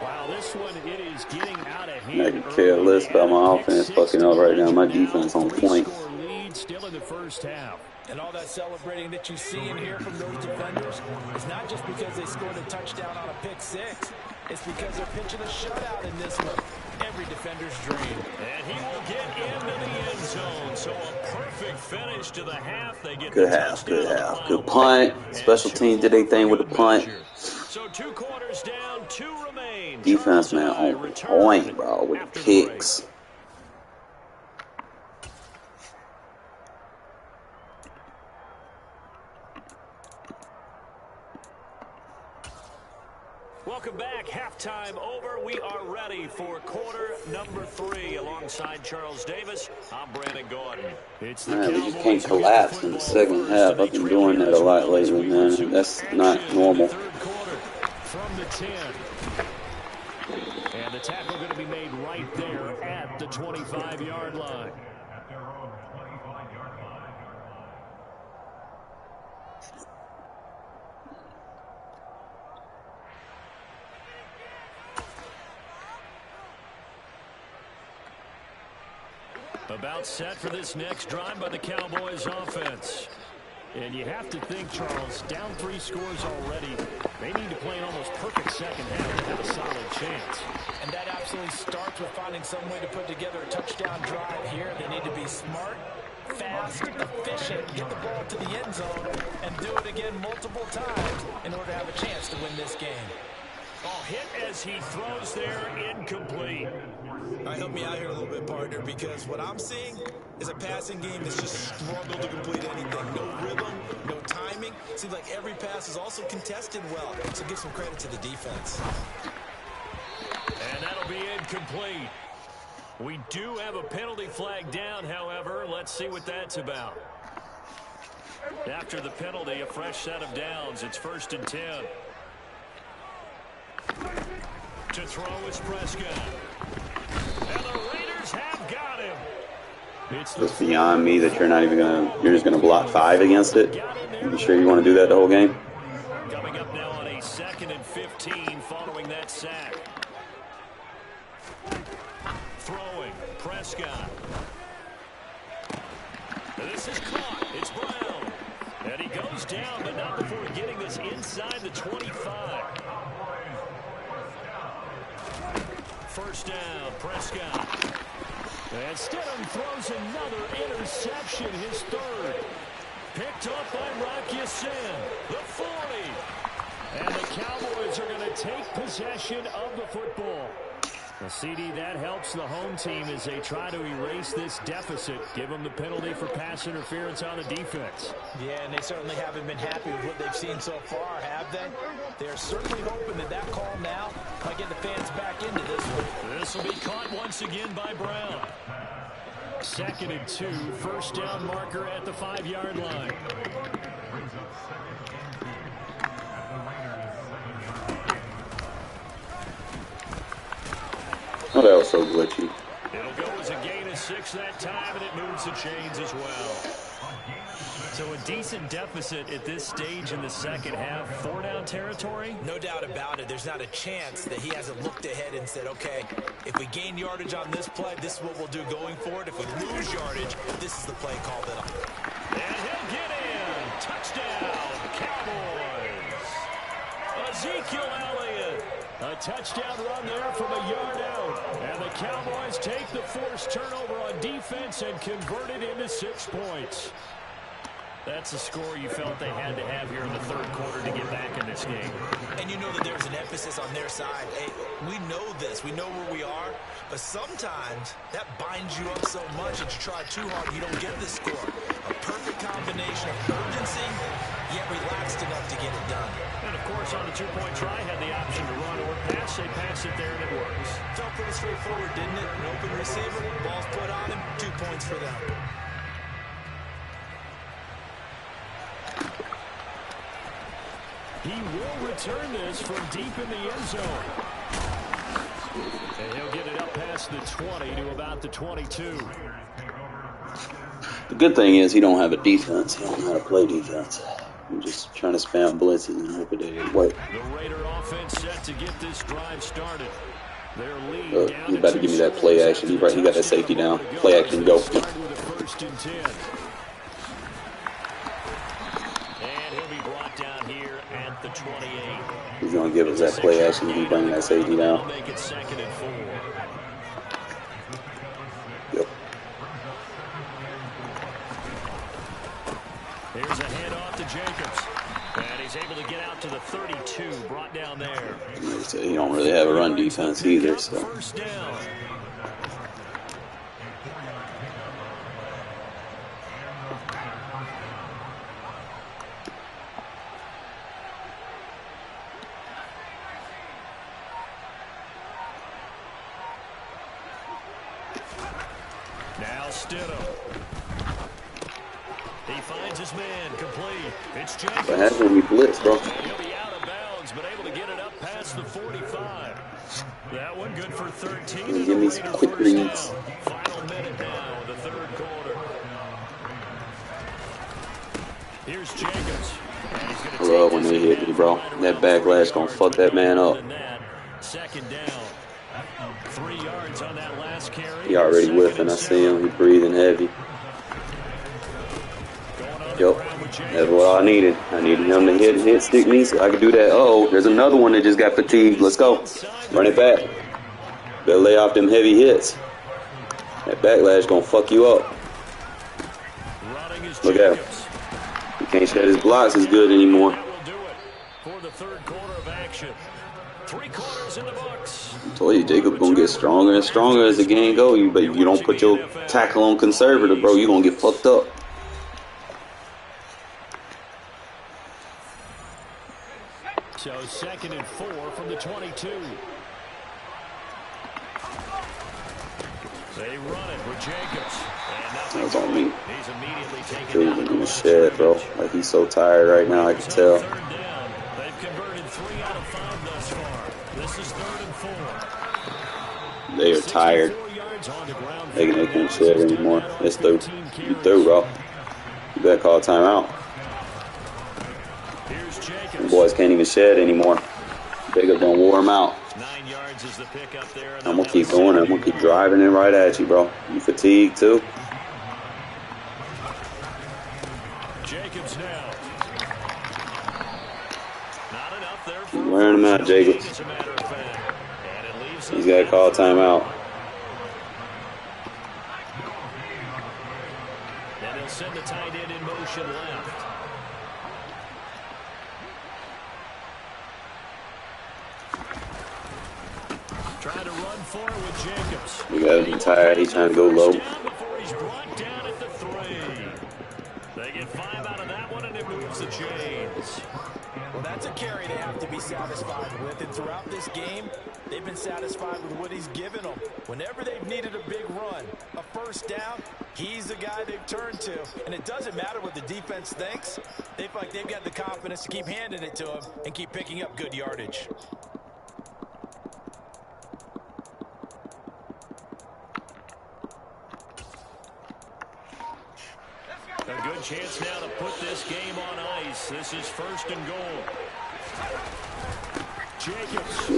Wow, this one, it is getting out of hand. I can care less about my offense fucking up right now. My defense on point. Lead still in the first half. And all that celebrating that you see and hear from those defenders is not just because they scored a touchdown on a pick 6. It's because they're pitching a shutout in this one. Every defender's dream. And he will get into the end zone. So a perfect finish to the half. They get Good half, good half. Good punt. Special team did their thing with the punt. So 2 quarters down, 2 remain. Defense, man, on point, bro, with the kicks. Welcome back. Halftime over. We are ready for quarter number 3. Alongside Charles Davis, I'm Brandon Gordon. It's the Man, but you can't collapse in the second half. I've been doing that a lot lately, man. That's not normal. From the 10. And the tackle going to be made right there at the 25-yard line. About set for this next drive by the Cowboys offense. And you have to think, Charles, down 3 scores already. They need to play an almost perfect second half to have a solid chance. And that absolutely starts with finding some way to put together a touchdown drive here. They need to be smart, fast, efficient, get the ball to the end zone, and do it again multiple times in order to have a chance to win this game. Oh, hit as he throws there, incomplete. All right, help me out here a little bit, partner, because what I'm seeing is a passing game that's just struggled to complete anything. No rhythm, no timing. Seems like every pass is also contested well, so give some credit to the defense. And that'll be incomplete. We do have a penalty flag down, however. Let's see what that's about. After the penalty, a fresh set of downs. It's 1st and 10. To throw is Prescott. And the Raiders have got him. It's beyond me that you're just gonna block 5 against it. You sure you want to do that the whole game? Coming up now on a 2nd and 15 following that sack. Throwing, Prescott. This is caught. It's Brown. And he goes down, but not before getting this inside the 25. 1st down, Prescott. And Stidham throws another interception, his 3rd. Picked up by Rock Ya-Sin, the 40. And the Cowboys are going to take possession of the football. Well, CD, that helps the home team as they try to erase this deficit. Give them the penalty for pass interference on the defense. Yeah, and they certainly haven't been happy with what they've seen so far, have they? They're certainly hoping that that call now might get the fans back into this one. This will be caught once again by Brown. 2nd and 2, first down marker at the 5-yard line. Oh, that was so glitchy. It'll go as a gain of 6 that time, and it moves the chains as well. So a decent deficit at this stage in the second half. 4-down territory? No doubt about it. There's not a chance that he hasn't looked ahead and said, okay, if we gain yardage on this play, this is what we'll do going forward. If we lose yardage, this is the play call that I'll... And he'll get in. Touchdown, Cowboys. Ezekiel Elliott. A touchdown run there from a yard out. And the Cowboys take the forced turnover on defense and convert it into 6 points. That's a score you felt they had to have here in the third quarter to get back in this game. And you know that there's an emphasis on their side. Hey, we know this. We know where we are. But sometimes that binds you up so much that you try too hard, you don't get this score. A perfect combination of urgency, yet relaxed enough to get it done. And, of course, on the 2-point try, had the option to run or pass. They pass it there, and it works. Felt pretty straightforward, didn't it? An open receiver, ball's put on him, 2 points for them. He will return this from deep in the end zone. And he'll get it up past the 20 to about the 22. The good thing is he don't have a defense. He don't know how to play defense. I'm just trying to spam blitzes and hope it didn't work. The Raider offense set to get this drive started. Their lead down He's about to give me that play action. He got that safety down. Play action, go. Start with a 1st and 10. And he'll be brought down here at the 28. He's going to give us that play action. He's bringing that safety down. Make it 2nd and 4. Yep. Here's a handoff to Jacobs. And he's able to get out to the 32, brought down there. Like I said, he don't really have a run defense either, so. First down. Now Stidham. He finds his man complete. It's Jacobs. What happened when we blitz, bro? He'll be out of bounds, but able to get it up past the 45. That one good for 13. Give me some quick reads. Final minute now in the third quarter. Here's Jacobs. I love when they hit me, bro. That backlash gonna fuck that man up. 2nd down. 3 yards on that last carry. He already whiffing. I see him. He breathing heavy. Yep. That's what I needed. I needed him to hit stick me so I could do that. Uh-oh, there's another one that just got fatigued. Let's go. Run it back. Better lay off them heavy hits. That backlash gonna fuck you up. Look at him. He can't shed his blocks as good anymore. That will do it for the third quarter of action. 3 quarters in the books. I told you, Jacob gonna get stronger and stronger as the game goes. But if you don't put your tackle on conservative, bro, you're gonna get fucked up. So 2nd and 4 from the 22. They run it with Jacobs. That was on me. He's immediately taken Dude, in the shed, bro. Like, he's so tired right now, I can tell. Third down. They've converted 3 out of 5 thus far. This is 3rd and 4. They are tired. They can't shed anymore. It's through. You through, bro. You better call timeout. The boys can't even shed anymore. Jacob done wore him out. 9 yards is the pickup there. I'm gonna keep going. I'm gonna keep driving it right at you, bro. You fatigued too? Jacobs now. Not enough there. Keep wearing him out, Jacobs. As a matter of fact. And it leaves He's got to call timeout. And they'll send the tight end in motion left. Trying to run for it with Jacobs. We got him tired. He's trying to go low. Before he's brought down at the 3. They get 5 out of that one, and it moves the chains. Well, that's a carry they have to be satisfied with. And throughout this game, they've been satisfied with what he's given them. Whenever they've needed a big run, a first down, he's the guy they've turned to. And it doesn't matter what the defense thinks. They feel like they've got the confidence to keep handing it to him and keep picking up good yardage. A good chance now to put this game on ice. This is 1st and goal. Jacobs.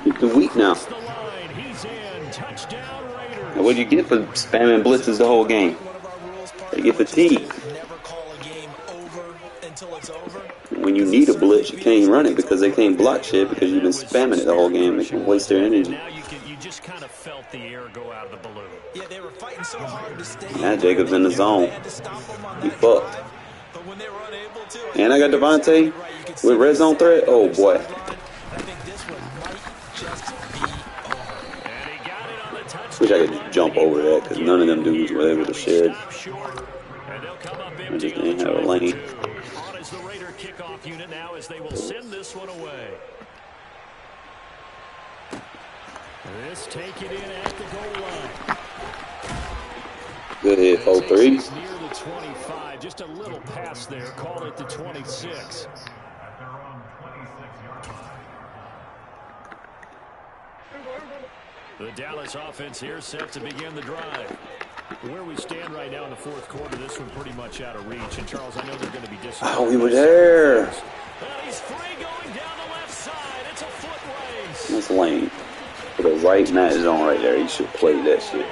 It's the week now. The line. He's in. Touchdown Raiders. Now, what do you get for spamming blitzes the whole game? They get fatigued. Never call a game over until it's over. When you need a blitz, you can't run it because they can't block shit because you've been spamming it the whole game. They can waste their energy. Now you just kind of felt the air go out of the balloon. Yeah, they were fighting so hard to stay. Now Jacobs in the zone. He fucked. But when they were unable to, And I got Devontae with red zone threat. Oh boy. I think this one might just be over. And he got it on the touchdown. Wish I could just jump over that because none of them dudes were able to shed. Stop short, and they'll come up I empty just didn't have a on lane. On is the Raider kickoff unit now as they will send this one away. This take it in at the goal line. Good hit, 4-3. Near the 25, just a little pass there. Call it the 26. The Dallas offense here set to begin the drive. Where we stand right now in the 4th quarter, this one pretty much out of reach. And Charles, I know they're going to be disappointed. Oh, we were there. And he's free going down the left side. It's a foot race. That's lame. Put it right in that zone right there. He should play that shit.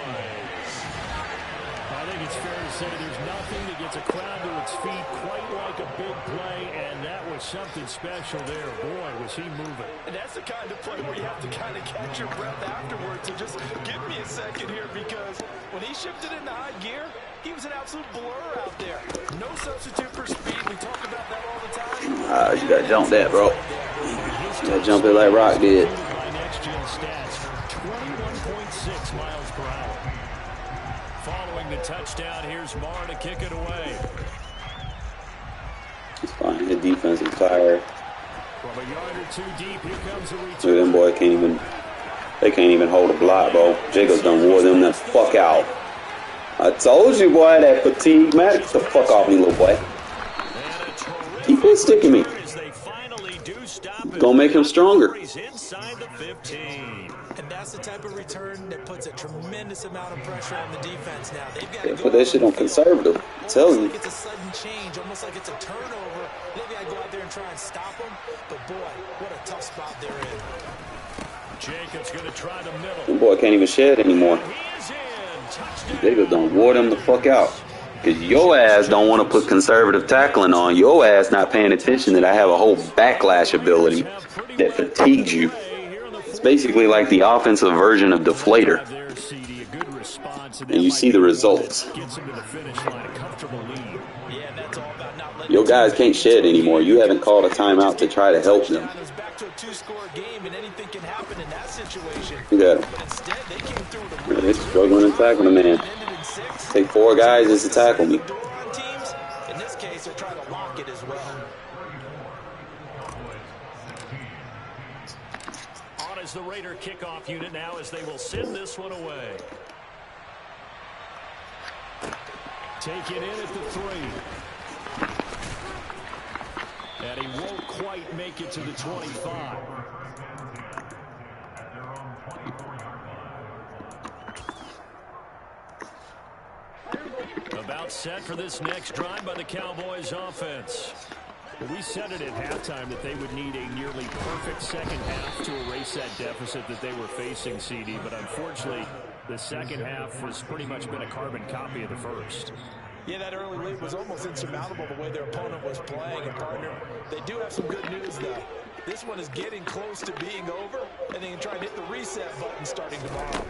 I think it's fair to say there's nothing that gets a crowd to its feet quite like a big play, and that was something special there. Boy, was he moving. And that's the kind of play where you have to kind of catch your breath afterwards. So just give me a second here, because when he shifted into high gear, he was an absolute blur out there. No substitute for speed. We talk about that all the time. You gotta jump that, bro. You gotta jump it like Rock did. By next-gen stats, 21.6 miles per hour. Following the touchdown, here's Marr to kick it away. It's fine. The defense is tired. From a yard or 2 deep, here comes a return. Look at them boy they can't even hold a block, bro. Jacobs done wore them the fuck out. I told you, boy, that fatigue matter. Get the fuck off me, little boy. Keep on sticking me. Gonna make him stronger. Inside the 15. And that's the type of return that puts a tremendous amount of pressure on the defense now. They've got They to put that shit on conservative. I'm telling you. It's a sudden change, almost like it's a turnover. Maybe I go out there and try and stop them, but boy, what a tough spot they're in. Jacobs going to try the middle. Them boy can't even shed anymore. He is in. Touchdown. Jacobs done wore them the fuck out. Because your ass don't want to put conservative tackling on. Your ass not paying attention that I have a whole backlash ability that fatigues you. It's basically like the offensive version of Deflator. And you see the results. Your guys can't shed anymore. You haven't called a timeout to try to help them. You got him. They're struggling to tackle the man. Take 4 guys just to tackle me. In this case, they're trying to lock it as well. On is the Raider kickoff unit now as they will send this one away. Take it in at the 3. And he won't quite make it to the 25. About set for this next drive by the Cowboys offense. We said it at halftime that they would need a nearly perfect second half to erase that deficit that they were facing, CD, but unfortunately the second half has pretty much been a carbon copy of the first. Yeah, that early lead was almost insurmountable the way their opponent was playing. And, partner, they do have some good news, though. This one is getting close to being over, and they can try and hit the reset button starting tomorrow.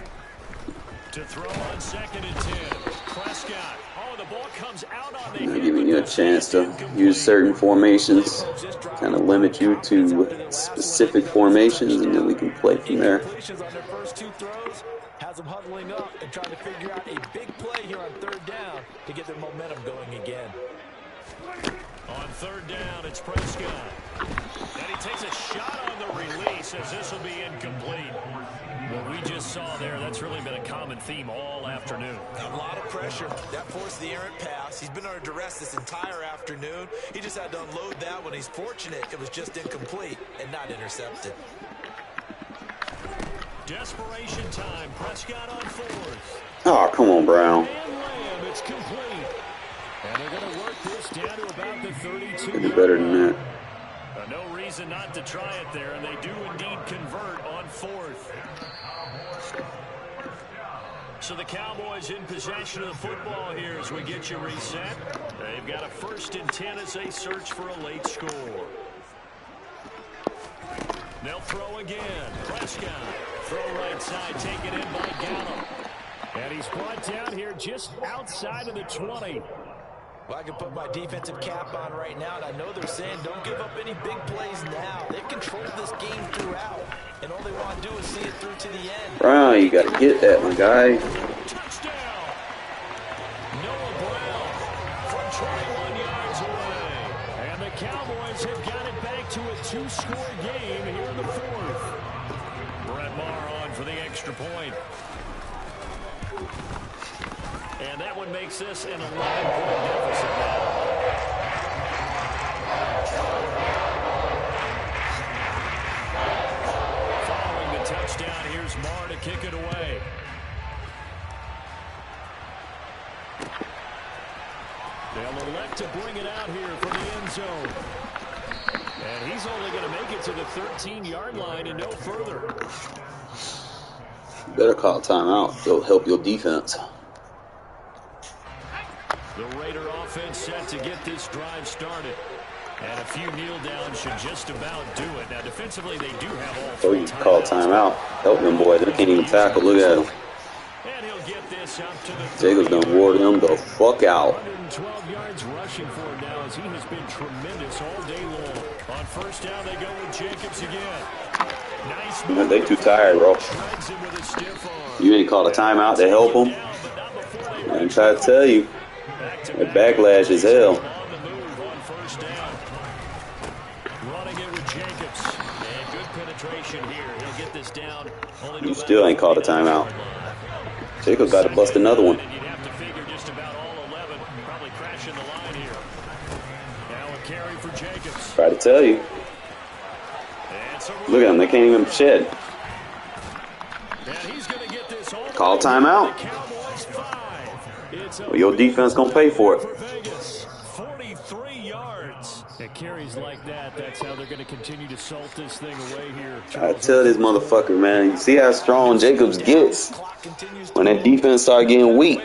To throw on 2nd and 10. Prescott. Oh, the Giving you a chance to use certain formations, kind of limit you to specific formations, and then we can play from there. Incompletions on their first 2 throws has them huddling up and trying to figure out a big play here on 3rd down to get their momentum going again. On 3rd down, it's Prescott. And he takes a shot on the release as this will be incomplete. What we just saw there, that's really been a common theme all afternoon. A lot of pressure. That forced the errant pass. He's been under duress this entire afternoon. He just had to unload that one. He's fortunate it was just incomplete and not intercepted. Desperation time. Prescott on 4th. Oh, come on, Brown. And Lamb, it's complete. And they're going to work this down to about the 32. Could be better than that. No reason not to try it there, and they do indeed convert on 4th. So the Cowboys in possession of the football here as we get you reset. They've got a 1st and 10 as they search for a late score. They'll throw again. Prescott. Throw right side, taken in by Gallup. And he's brought down here just outside of the 20. Well, I can put my defensive cap on right now, and I know they're saying don't give up any big plays now. They've controlled this game throughout, and all they want to do is see it through to the end. Brown, you got to get that one, guy. Touchdown. Noah Brown from 21 yards away. And the Cowboys have got it back to a 2-score game here in the 4th. Brett Maher on for the extra point. And that one makes this an 11-point deficit now. Following the touchdown, here's Maher to kick it away. They'll elect to bring it out here from the end zone. And he's only going to make it to the 13-yard line and no further. Better call timeout. It'll help your defense. The Raider offense set to get this drive started. And a few kneel downs should just about do it. Now, defensively, they do have all 3 Oh, you call timeout. Help them boys. They can't even tackle. Look at them. And he'll get this up to the Jacobs done wore them the fuck out. 112 yards rushing for him now as he has been tremendous all day long. On 1st down, they go with Jacobs again. Nice move. They too tired, bro. Shreds him with a stiff arm. You ain't called a timeout to help them. I'm trying to tell you. That backlash is hell. On the move on 1st down. Running it with Jacobs. And good penetration here. He'll get this down. You still ain't called a timeout. Jacobs got to bust another one. And you'd have to figure just about all 11 probably crashing the line here. Now a carry for Jacobs. Try to tell you. Look at them. They can't even shed. And he's going to get this all. Call timeout. Cowboys 5. Well, your defense going to pay for it. For Vegas, 43 yards. At carries like that, that's how they're going to continue to salt this thing away here. I tell this motherfucker, man. You see how strong Jacobs gets when that defense start getting weak.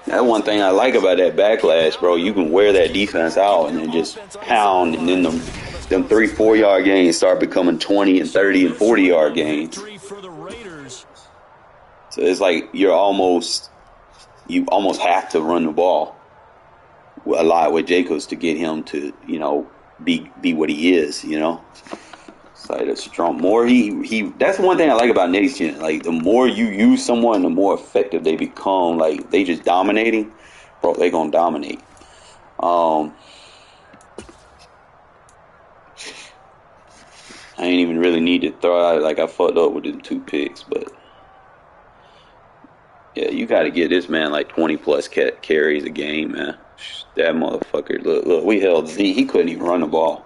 That's one thing I like about that backlash, bro. You can wear that defense out and then just pound, and then them 3-4 yard gains start becoming 20 and 30 and 40 yard gains. So it's like you almost have to run the ball a lot with Jacobs to get him to, be what he is, It's like a strong more he that's one thing I like about next gen. Like the more you use someone, the more effective they become. Like they just dominating, bro, they gonna dominate. I ain't even really need to throw out, like I fucked up with them 2 picks, but yeah, you got to get this man like 20 plus carries a game, man. That motherfucker, look, we held Z. He couldn't even run the ball.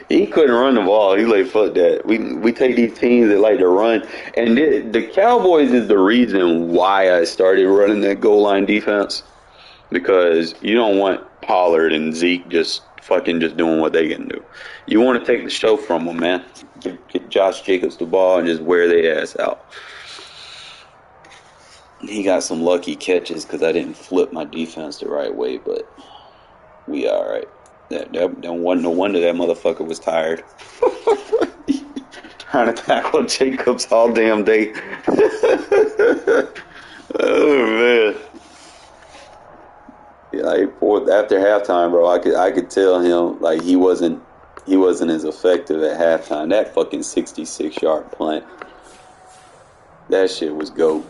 He couldn't run the ball. He like, fuck that. We take these teams that like to run. And the Cowboys is the reason why I started running that goal line defense. Because you don't want Pollard and Zeke just doing what they can do. You want to take the show from them, man. Get Josh Jacobs the ball and just wear their ass out. He got some lucky catches because I didn't flip my defense the right way, but we all right. That wasn't no wonder that motherfucker was tired. Trying to tackle Jacobs all damn day. Oh man. Yeah, after halftime, bro, I could tell him like he wasn't as effective at halftime. That fucking 66-yard punt. That shit was GOAT.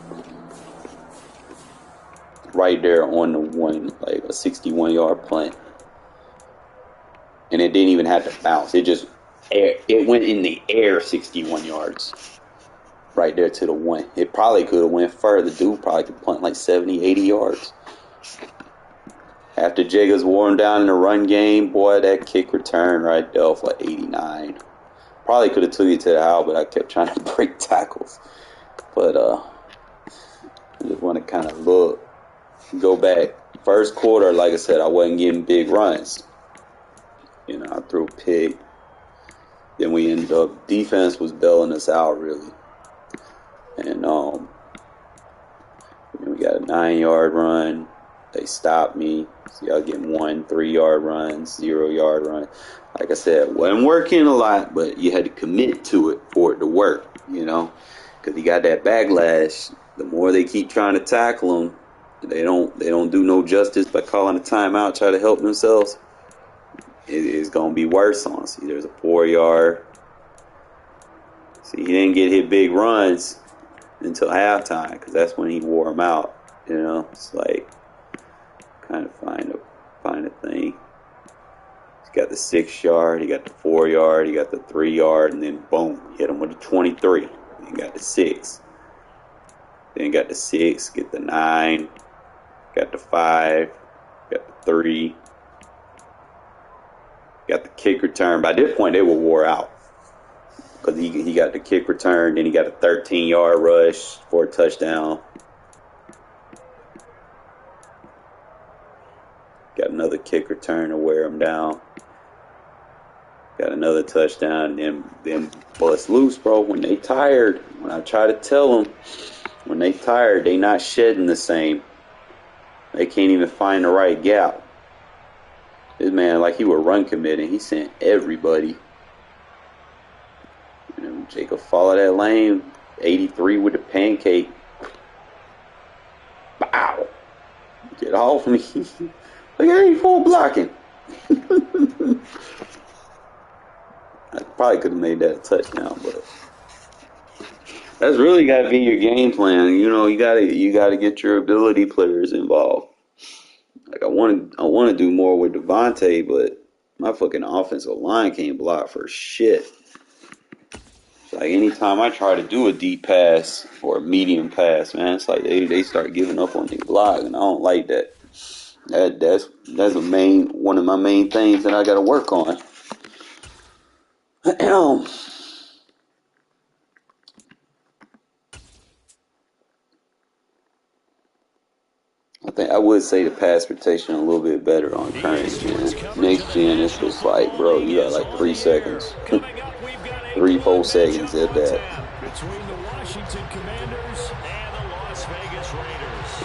Right there on the one, like a 61-yard punt. And it didn't even have to bounce. It went in the air 61 yards. Right there to the one. It probably could have went further. Dude probably could punt like 70, 80 yards. After Jacobs wore him down in the run game, boy, that kick return right there for 89. Probably could have took it to the house, but I kept trying to break tackles. But I just want to kind of go back. First quarter, like I said, I wasn't getting big runs. You know, I threw a pick. Then we ended up, defense was bailing us out, really. And we got a 9-yard run. They stopped me. So y'all getting 1 3-yard run, 0-yard run. Like I said, wasn't working a lot, but you had to commit to it for it to work, you know. Because you got that backlash. The more they keep trying to tackle them, they don't do no justice by calling a timeout, try to help themselves. It's going to be worse on us. See, there's a 4-yard. See, he didn't get hit big runs until halftime because that's when he wore them out. You know, it's like kind of find a thing. He's got the 6-yard, he got the 4-yard, he got the 3-yard, and then boom, hit him with the 23. Then got the 6. Then got the 6, get the 9, got the 5, got the 3. Got the kick return. By this point, they were wore out. Because he got the kick return, then he got a 13-yard rush for a touchdown. Got another kick return to wear him down. Got another touchdown, and then bust loose, bro. When they tired, when I try to tell them, when they tired, they not shedding the same. They can't even find the right gap. This man, like he was run committing, he sent everybody. You know, Jacob followed that lane, 83 with the pancake. Wow. Get off me. Look at 84 blocking. I probably could have made that a touchdown, but that's really got to be your game plan. You know, you gotta get your ability players involved. Like I want to do more with Devontae, but my fucking offensive line can't block for shit. It's like anytime I try to do a deep pass or a medium pass, man, it's like they start giving up on the block, and I don't like that. That's one of my main things that I got to work on. I think I would say the pass protection a little bit better on current gen. Next gen, it's just like, bro, you got like 3 seconds. 3-4 seconds at that. Between the Washington Commanders and the Las Vegas Raiders.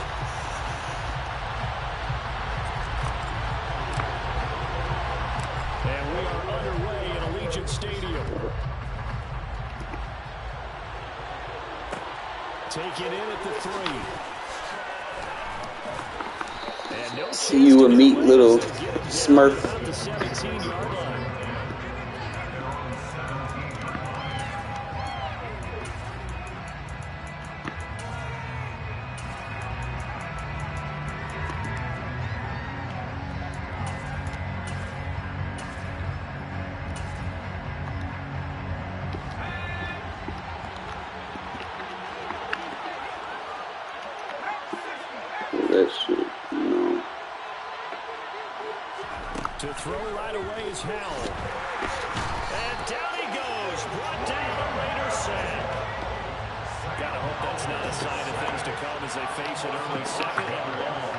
And we are underway in Allegiant Stadium. Take it in at the 3. See you a meat little smurf. That shit, you know. To throw right away is Howell. And down he goes. Brought down the Raiders set. Gotta hope that's not a sign of things to come as they face an early second and long.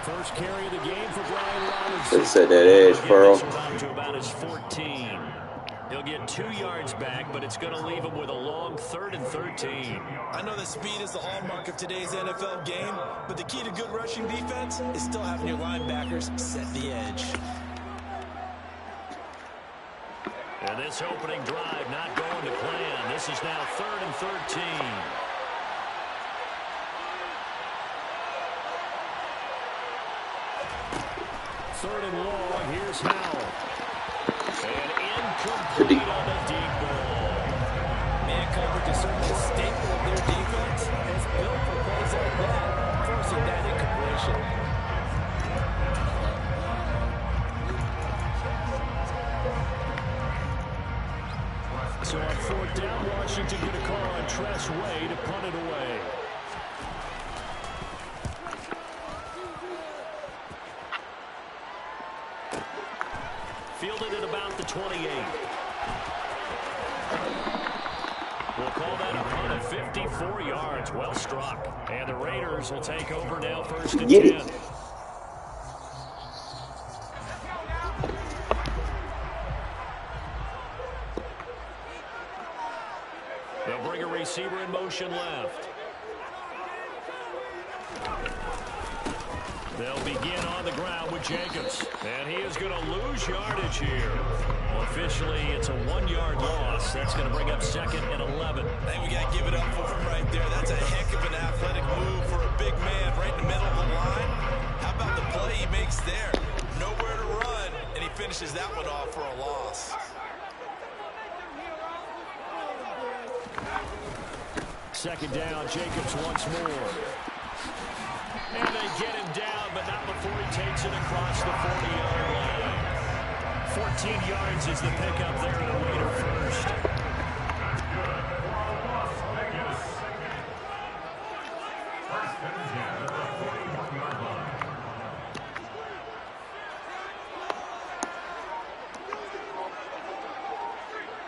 First carry of the game for Brian Robinson. They set that edge, Pearl. To about his 14. He'll get 2 yards back, but it's going to leave him with a long 3rd and 13. I know that speed is the hallmark of today's NFL game, but the key to good rushing defense is still having your linebackers set the edge. And this opening drive not going to plan. This is now 3rd and 13. and long. Here's Howell. And incomplete on the deep ball. Man coverage is certainly a staple of their defense. It's built for plays like that, forcing that incompletion. So on fourth down, Washington get a call on Tress Way to punt it away. Fielded at about the 28. We'll call that a punt of 54 yards. Well struck. And the Raiders will take over now, first and 10. They'll bring a receiver in motion left. They'll begin on the ground with Jacobs. And he is going to lose yardage here. Well, officially, it's a 1-yard loss. That's going to bring up second and 11. I think we got to give it up for him right there. That's a heck of an athletic move for a big man right in the middle of the line. How about the play he makes there? Nowhere to run, and he finishes that one off for a loss. Second down, Jacobs once more. And they get him down, but not before he takes it across the 40-yard line. 14 yards is the pickup there in a Raider first.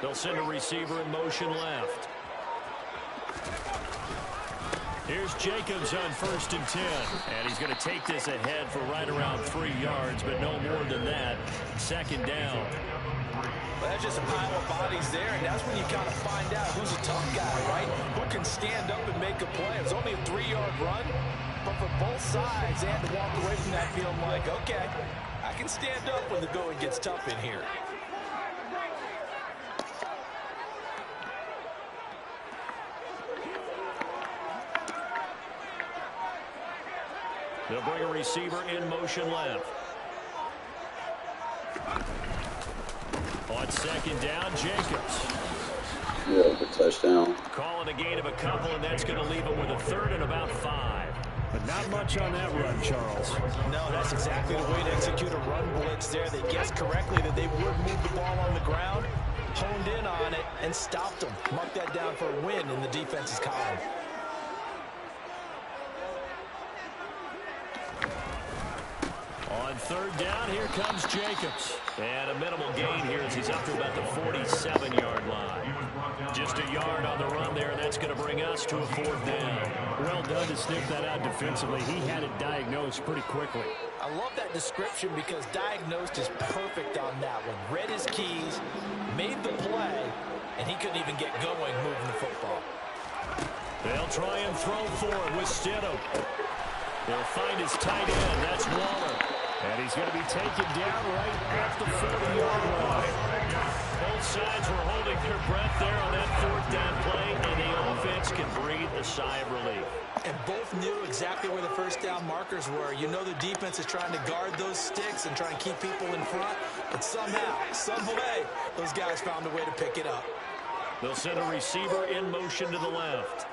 They'll send a receiver in motion left. Here's Jacobs on first and 10. And he's going to take this ahead for right around 3 yards, but no more than that. Second down. Well, that's just a pile of bodies there, and that's when you kind of find out who's a tough guy, right? Who can stand up and make a play. It was only a 3-yard run, but for both sides, they had to walk away from that feeling like, okay, I can stand up when the going gets tough in here. They'll bring a receiver in motion left. On second down, Jacobs. Yeah, the touchdown. Calling a gain of a couple, and that's going to leave him with a third and about 5. But not much on that run, Charles. No, that's exactly the way to execute a run blitz there. They guessed correctly that they would move the ball on the ground, honed in on it, and stopped them. Mark that down for a win in the defense's column. On third down, here comes Jacobs. And a minimal gain here as he's up to about the 47-yard line. Just a yard on the run there, and that's going to bring us to a fourth down. Well done to sniff that out defensively. He had it diagnosed pretty quickly. I love that description because diagnosed is perfect on that one. Read his keys, made the play, and he couldn't even get going moving the football. They'll try and throw for it with Stidham. They'll find his tight end. That's Waller. And he's going to be taken down right at the 40-yard line. Both sides were holding their breath there on that fourth down play, and the offense can breathe a sigh of relief. And both knew exactly where the first down markers were. You know the defense is trying to guard those sticks and try and keep people in front. But somehow, some way, those guys found a way to pick it up. They'll send a receiver in motion to the left.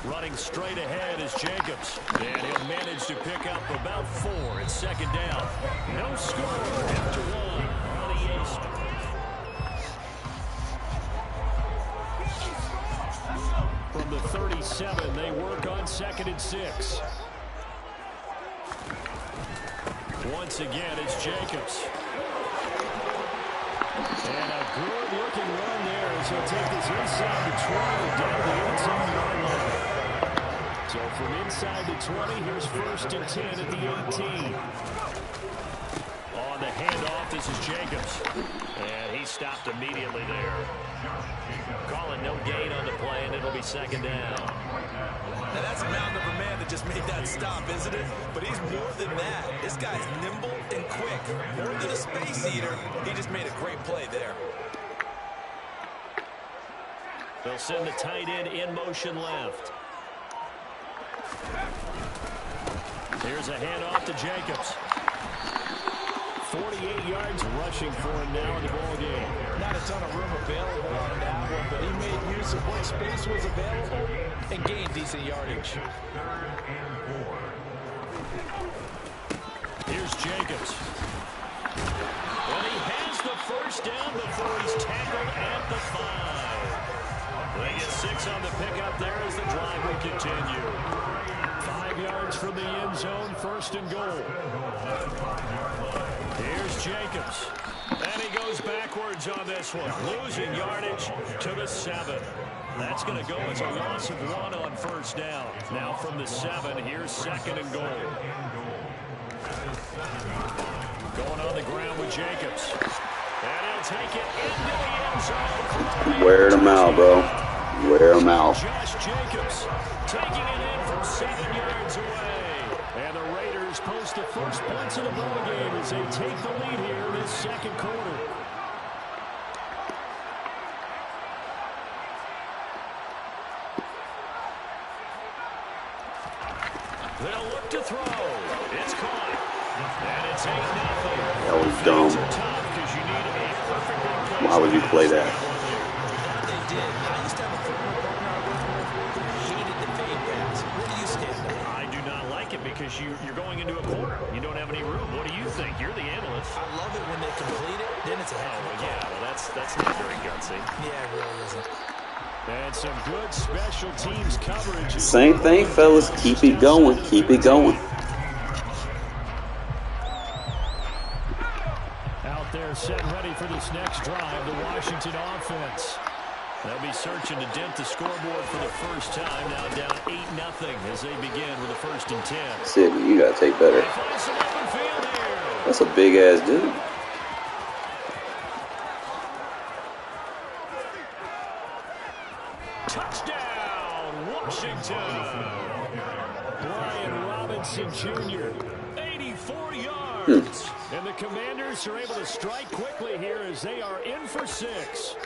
Running straight ahead is Jacobs. And he'll manage to pick up about 4. It's second down. No score after 1 on the East. From the 37, they work on second and 6. Once again, it's Jacobs. And a good-looking run there as he'll take this inside the 20 down the 18-yard line. So from inside the 20, here's first and 10 at the 18. On the handoff, this is Jacobs. And he stopped immediately there. Calling no gain on the play, and it'll be second down. Now that's a mound of a man that just made that stop, isn't it? But he's more than that. This guy's nimble and quick. More than a space eater. He just made a great play there. They'll send the tight end in motion left. Here's a handoff to Jacobs. yards rushing for him now in the ball game. Not a ton of room available on that one, but he made use of what space was available and gained decent yardage. Here's Jacobs. And he has the first down before he's tackled at the 5. They get 6 on the pickup there as the drive will continue. 5 yards from the end zone, first and goal. Here's Jacobs. And he goes backwards on this one. Losing yardage to the 7. That's going to go as a loss of 1 on first down. Now from the 7, here's second and goal. Going on the ground with Jacobs. And he'll take it into the end zone. Wear them out, bro. Wear them out. Josh Jacobs taking it in from 7 yards away. And the Raiders post the first points of the ball game as they take the lead here in this second quarter. They'll look to throw. It's caught. And it's 8-0. That was dumb. Why would you play that? They did. I used to have a former partner I was with who hated the fade pass. Where do you stand on that? I do not like it because you're going into a corner. You don't have any room. What do you think? You're the analyst. I love it when they complete it. Then it's a heck of a Yeah, well, that's not very gutsy. Yeah, it really isn't. And some good special teams coverage. Same thing, fellas. Keep it going. Keep it going. Out there set ready for this next drive, the Washington offense. They'll be searching to dent the scoreboard for the first time. Now down 8-0 as they begin with a 1st and 10. Sidney, you got to take better. They find some open field here. That's a big-ass dude. Touchdown, Washington. Brian Robinson Jr., 84 yards. And the Commanders are able to strike quickly here as they are in for 6.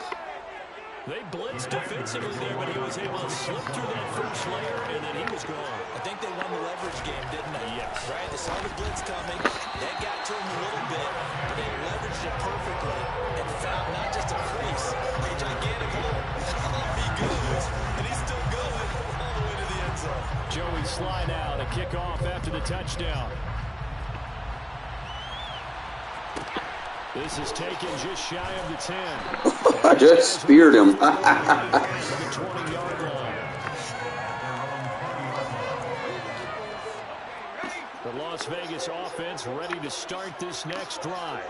They blitzed defensively there, but he was able to slip through that first layer, and then he was gone. I think they won the leverage game, didn't they? Yes. Right? They saw the blitz coming. That got to him a little bit, but they leveraged it perfectly and found not just a crease, a gigantic hole. He goes, and he's still going all the way to the end zone. Joey Sly now to kick off after the touchdown. This is taken just shy of the 10. I just speared him. The 20-yard line. The Las Vegas offense ready to start this next drive.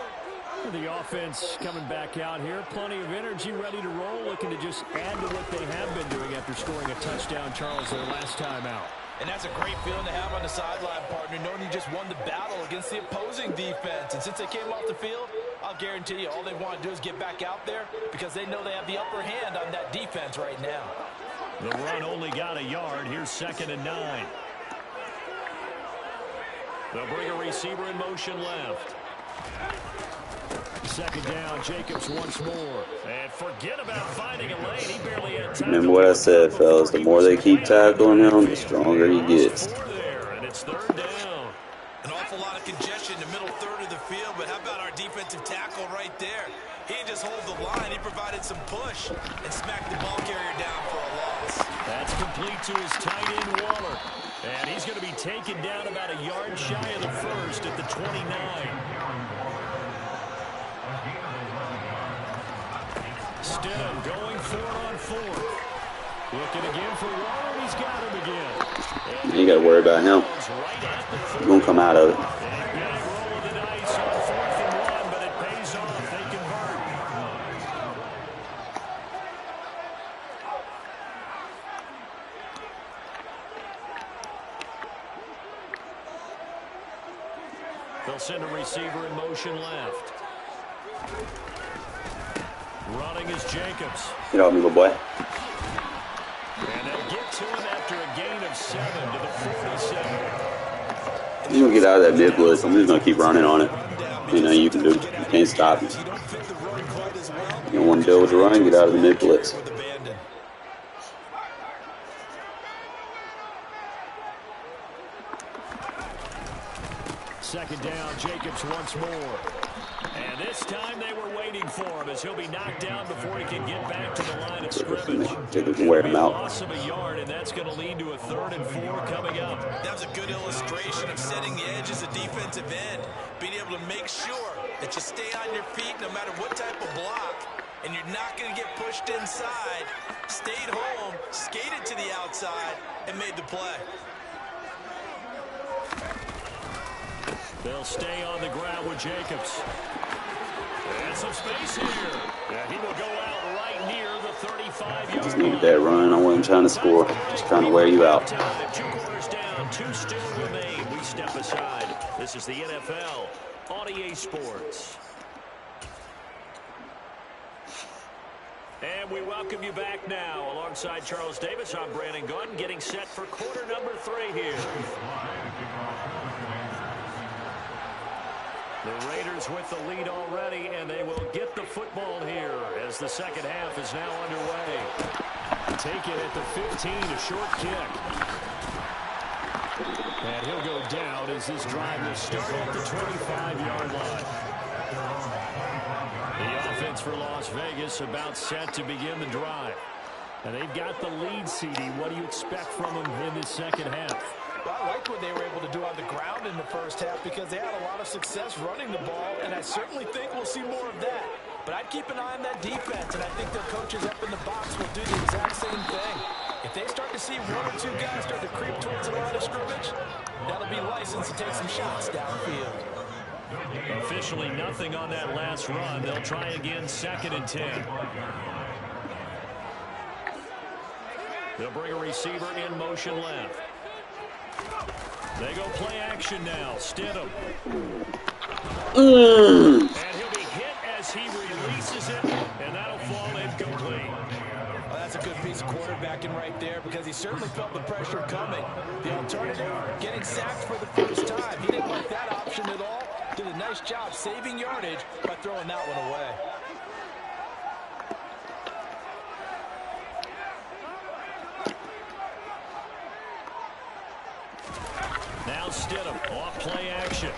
The offense coming back out here. Plenty of energy, ready to roll, looking to just add to what they have been doing after scoring a touchdown, Charles, their last time out. And that's a great feeling to have on the sideline, partner, knowing you just won the battle against the opposing defense. And since they came off the field, I'll guarantee you all they want to do is get back out there because they know they have the upper hand on that defense right now. The run only got a yard. Here's 2nd and 9. They'll bring a receiver in motion left. 2nd down, Jacobs once more. And forget about finding a lane. He barely had time. Remember what I said, fellas. The more they keep tackling him, the stronger he gets. And it's 3rd down. An awful lot of congestion in the middle third of the field, but how about our defensive tackle right there? He didn't just hold the line, he provided some push and smacked the ball carrier down for a loss. That's complete to his tight end, Waller. And he's going to be taken down about a yard shy of the first at the 29. Stidham going 4-on-4. Looking again for Waller, and he's got him again. You got to worry about him. He's going to come out of it. They'll send a receiver in motion left. Running is Jacobs. Get off me, little boy. And they'll get to him after a gain of 7 to the 47. He's going to get out of that mid blitz. I'm just going to keep running on it. You know, you can do it. You can't stop me. You don't want to deal with the run, get out of the mid blitz. second down. Jacobs once more. And this time they were waiting for him as he'll be knocked down before he can get back to the line of scrimmage. Jacobs can wear him out. Loss of a yard, and that's going to lead to a 3rd and 4 coming up. That was a good illustration of setting the edge as a defensive end. Being able to make sure that you stay on your feet no matter what type of block, and you're not going to get pushed inside. Stayed home, skated to the outside, and made the play. They'll stay on the ground with Jacobs. And some space here. Yeah, he will go out right near the 35-yard line. Just needed that run. I wasn't trying to score. Just trying to wear you out. 2 quarters down, 2 still remain. We step aside. This is the NFL on EA Sports. And we welcome you back now. Alongside Charles Davis, I'm Brandon Gunn, getting set for quarter number 3 here. The Raiders with the lead already, and they will get the football here as the second half is now underway. Take it at the 15, a short kick. And he'll go down as this drive will start at the 25-yard line. The offense for Las Vegas about set to begin the drive. And they've got the lead, CD. What do you expect from them in this second half? Well, I liked what they were able to do on the ground in the first half because they had a lot of success running the ball, and I certainly think we'll see more of that. But I'd keep an eye on that defense, and I think their coaches up in the box will do the exact same thing. If they start to see 1 or 2 guys start to creep towards the line of scrimmage, that'll be license to take some shots downfield. Officially nothing on that last run. They'll try again, 2nd and 10. They'll bring a receiver in motion left. They go play action now. Stidham. And he'll be hit as he releases it, and that'll fall incomplete. Well, that's a good piece of quarterbacking right there because he certainly felt the pressure coming. The alternative, getting sacked for the first time. He didn't like that option at all. Did a nice job saving yardage by throwing that one away. Now Stidham off play action.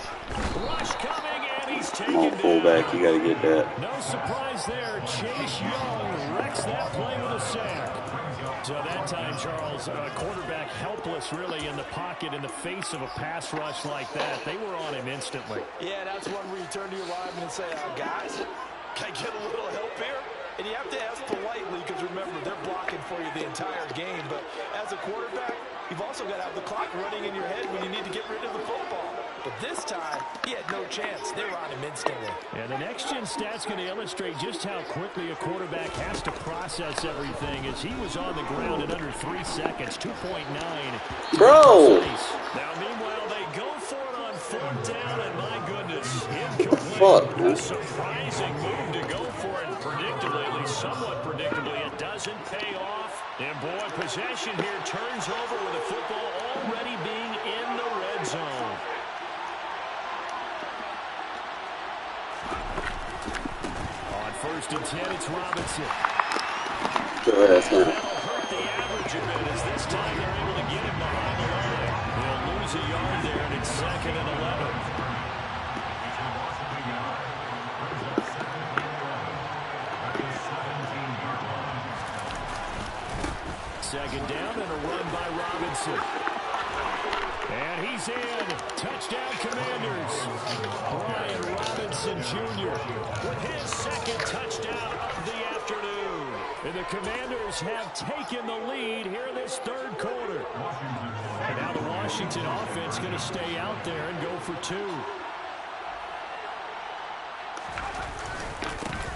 Rush coming, and he's taken Come on, fullback. You got to get that. No surprise there. Chase Young wrecks that play with a sack. So that time, Charles, quarterback helpless really in the pocket in the face of a pass rush like that. They were on him instantly. Yeah, that's one where you turn to your lineman and say, guys, can I get a little help here? And you have to ask politely because, remember, they're blocking for you the entire game. But as a quarterback, you've also got to have the clock running in your head when you need to get rid of the football. But this time, he had no chance. They were on him instantly. And the next-gen stat's going to illustrate just how quickly a quarterback has to process everything as he was on the ground in under 3 seconds, 2.9. Bro! Now, meanwhile, they go for it on 4th down, and my goodness, incomplete. Fuck, man. A surprising move to go for it predictably, at least somewhat predictably. It doesn't pay off. And, boy, possession here turns over with the football already being in the red zone. On 1st and 10, it's Robinson. That'll hurt the average a bit as this time they're able to get him behind the line. They'll lose a yard there, and it's 2nd and 11. Second down and a run by Robinson. And he's in. Touchdown, Commanders. Brian Robinson Jr. with his 2nd touchdown of the afternoon. And the Commanders have taken the lead here in this 3rd quarter. And now the Washington offense going to stay out there and go for 2.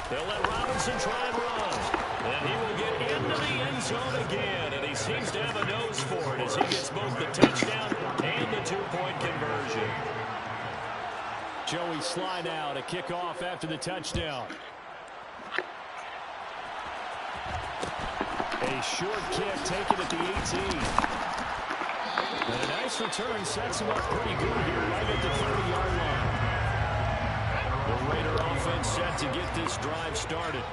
They'll let Robinson try and run. And he will get into the end zone again. And he seems to have a nose for it as he gets both the touchdown and the 2-point conversion. Joey Sly now to kick off after the touchdown. A short kick taken at the 18. And a nice return sets him up pretty good here right at the 30-yard line. The Raider offense set to get this drive started.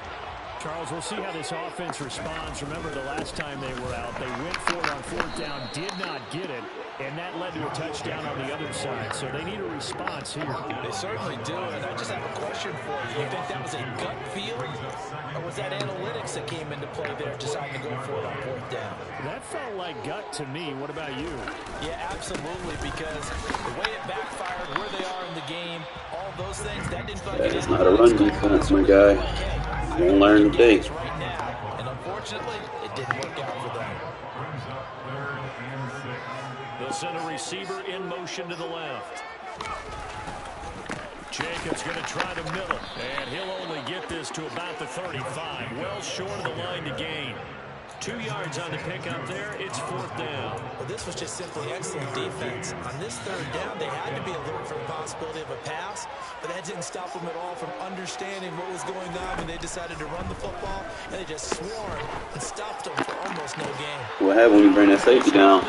Charles, we'll see how this offense responds. Remember, the last time they were out, they went for it on fourth down, did not get it, and that led to a touchdown on the other side. So they need a response here. They certainly do, and I just have a question for you. You think that was a gut feel, or was that analytics that came into play there, deciding to go for it on fourth down? That felt like gut to me. What about you? Yeah, absolutely, because the way it backfired, where they are in the game, all those things, that didn't feel like It's not a run defense, my guy. You won't learn today. Right now, and unfortunately, it didn't work out for them. They'll send a receiver in motion to the left. Jacobs going to try to middle, and he'll only get this to about the 35. Well short of the line to gain. 2 yards on the pickup there. It's fourth down. Well, this was just simply excellent defense. On this third down, they had to be alert for the possibility of a pass, but that didn't stop them at all from understanding what was going on when they decided to run the football, and they just swarmed and stopped them for almost no gain. What happened when you bring that safety down?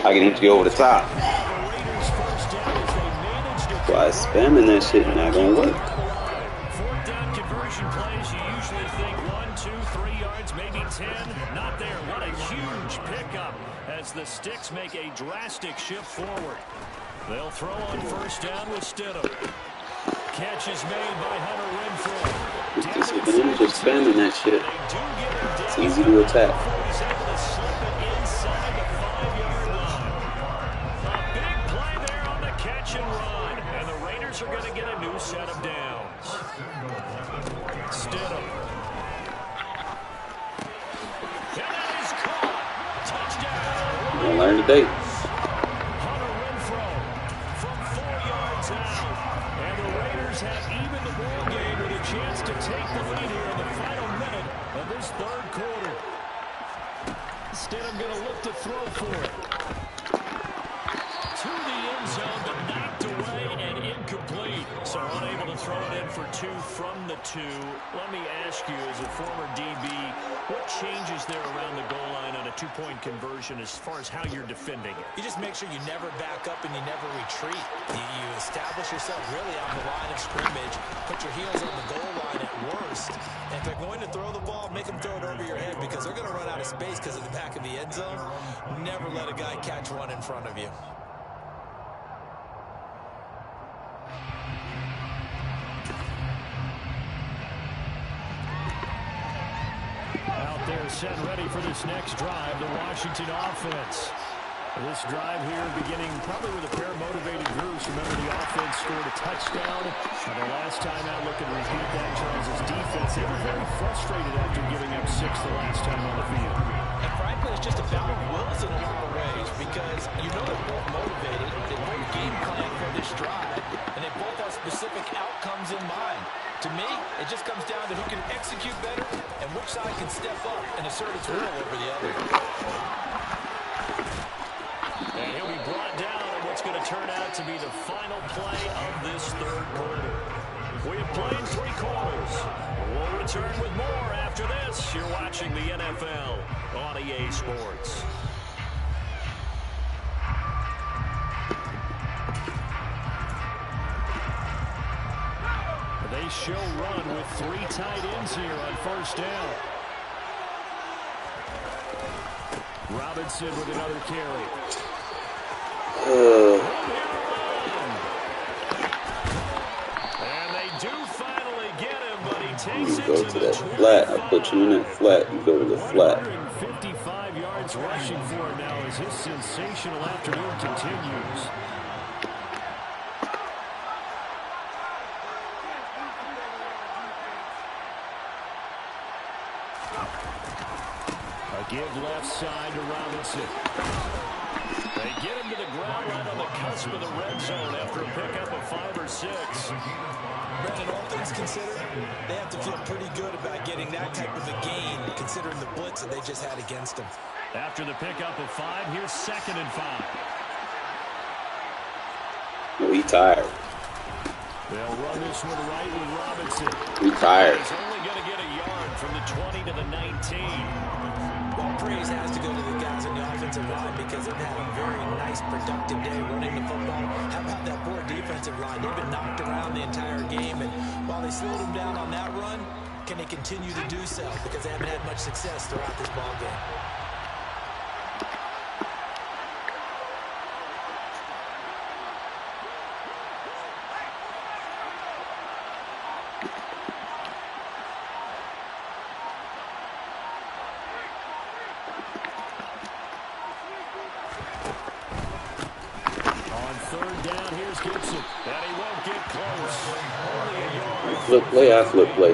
I can hit you over the top. Why spamming that shit not gonna work? Fourth down conversion plays, you usually think 1, 2, 3 yards, maybe 10. Not there. What a huge pickup as the Sticks make a drastic shift forward. They'll throw on first down with Stidham. Catch is made by Hunter Renfrow. It's disadvantage of spamming that shit. It's easy to attack. He's able to slip it inside the 5-yard line. A big play there on the catch and run. And the Raiders are going to get a new set of downs. Stidham. And that is caught. Touchdown. We'll learn today. Hunter Renfrow from 4 yards out. And the Raiders have evened the ball game with a chance to take the lead here in the final minute of this third quarter. Stidham going to look to throw for it. To the end zone, but knocked away and incomplete. So unable to throw it in for 2 from the 2. Let me ask you, as a former DB, what changes there around the goal line on a 2-point conversion as far as how you're defending it? You just make sure you never back up and you never retreat. You establish yourself really on the line of scrimmage, put your heels on the goal line at worst. And if they're going to throw the ball, make them throw it over your head because they're going to run out of space because of the back of the end zone. Never let a guy catch one in front of you. Out there set ready for this next drive, the Washington offense. This drive here beginning probably with a pair of motivated groups. Remember, the offense scored a touchdown. And the last time out, looking to repeat that, Charles' defense, they were very frustrated after giving up 6 the last time on the field. And frankly, it's just a battle of wills in a lot of ways because you know they're both motivated. They both game plan for this drive, and they both have specific outcomes in mind. To me, it just comes down to who can execute better and which side can step up and assert its will over the other. And he'll be brought down on what's going to turn out to be the final play of this third quarter. We have played 3 quarters. We'll return with more after this. You're watching the NFL on EA Sports. They show run with 3 tight ends here on first down. Robinson with another carry. And they do finally get him, but he takes it to that flat. I put you in that flat. You go to the flat. 155 yards rushing for him now as his sensational afternoon continues. Give left side to Robinson. They get him to the ground right on the cusp of the red zone after a pickup of 5 or 6. Brandon, all things considered, they have to feel pretty good about getting that type of a gain considering the blitz that they just had against them. After the pickup of 5, here's 2nd and 5. Oh, he tired. They'll run this one right with Robinson. He tired. He's only going to get a yard from the 20 to the 19. Well, praise has to go to the guys in the offensive line because they've had a very nice, productive day running the football. How about that poor defensive line? They've been knocked around the entire game, and while they slowed them down on that run, can they continue to do so? Because they haven't had much success throughout this ball game. Flip play, I flip play.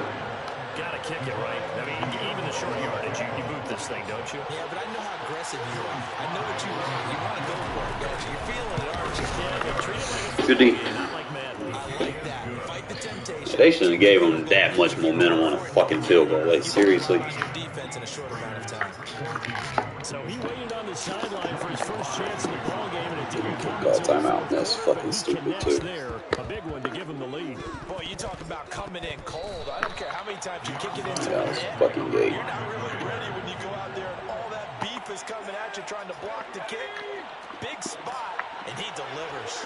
Gotta kick it, right? I mean, even the short yardage, you boot this thing, don't you? Yeah, but I know how aggressive you are. I know what you want. You want to go for it, don't you? You're feeling it, aren't you? Yeah, treat it like a Good D. not like Madden. I like that. Fight the temptation. They shouldn't have gave him that much momentum on a fucking field goal. Like, seriously. Defense in a short amount of time. So he waited on the sideline for his first chance in the ball game, and it didn't come. Call timeout. That's fucking stupid too. There, a big one to give him the lead. Boy, you talk about coming in cold. I don't care how many times you kick it into Yeah, the it's net. fucking gay. You're not really ready when you go out there and all that beef is coming at you trying to block the kick. Big spot, and he delivers.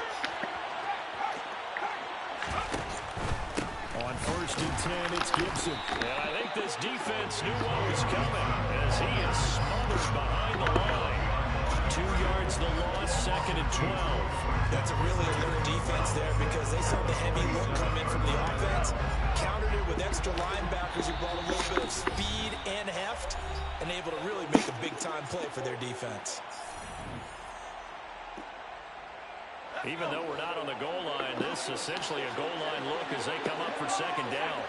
On 1st and 10, it's Gibson. And I think this defense knew what was coming as he is smothered behind the line. 2 yards the loss, 2nd and 12. That's a really alert defense there because they saw the heavy look come in from the offense, countered it with extra linebackers who brought a little bit of speed and heft, and able to really make a big-time play for their defense. Even though we're not on the goal line, this is essentially a goal line look as they come up for 2nd down.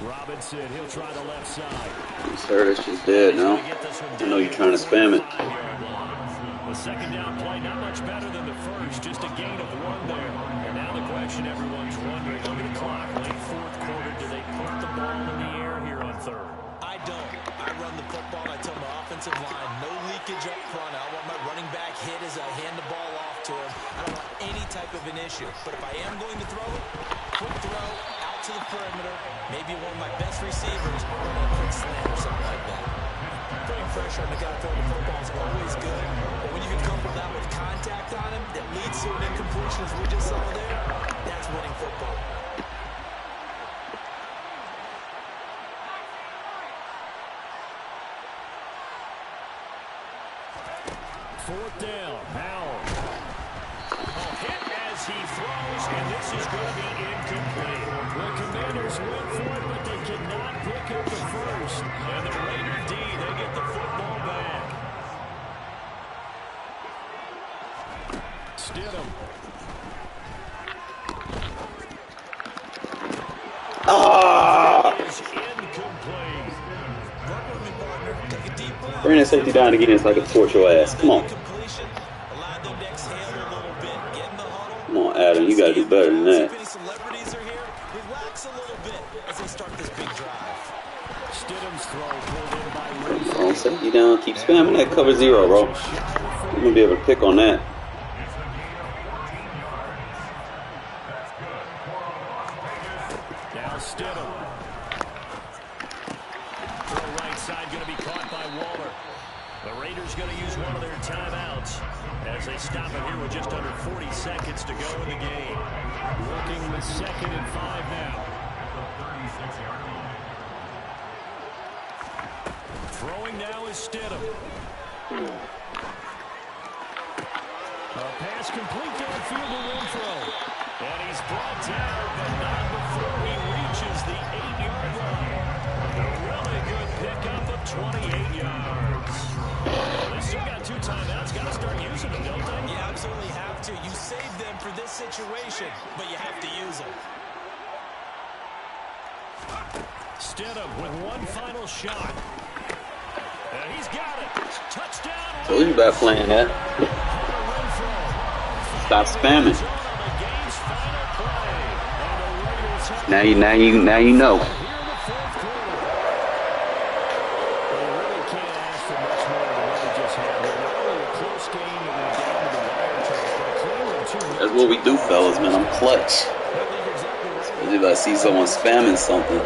Robinson, he'll try the left side. Sir, it's just dead now. I know you're trying to spam it. The 2nd down play, not much better than the first, just a gain of 1 there. And now the question everyone's wondering, look at the clock, late 4th quarter, do they put the ball in the air here on 3rd? I don't. I run the football, I tell my offensive line, no leakage up front. I want my running back hit as I hand the ball off to him. I don't want any type of an issue. But if I am going to throw it, quick throw, out to the perimeter, maybe one of my best receivers running a quick slant or something like that. Putting pressure on the guy throwing the football is always good. But when you can couple that with contact on him that leads to an incompletion as we just saw there, that's winning football. Fourth down, Howell. Hit as he throws, and this is going to be incomplete. The Commanders went for it, but they cannot pick up the first. And the Raider D, they get the football back. Stidham. Is incomplete. Bring that safety down again so I can torch your ass. Come on. Come on, Adam. You got to do better than that. Relax a little bit as they start this big drive. Stidham's throw pulled in by Bro, safety down. Keep spamming that cover 0, bro. You're going to be able to pick on that. Now Stidham. Throw right side going to be caught by Waller. The Raiders going to use one of their timeouts as they stop it here with just under 40 seconds to go in the game. Working with 2nd and 5 now. Throwing now is Stidham. A pass complete downfield to Renfro. And he's brought down, but not before he reaches the 8-yard line. A really good pickup of 28 yards. They still got 2 timeouts. Got to start using them, don't they? You absolutely have to. You save them for this situation, but you have to use them. Stidham with one final shot. And he's got it. Touchdown. Told you about playing that. Stop spamming. Now you know. That's what we do, fellas, man. I'm clutch. If I see someone spamming something.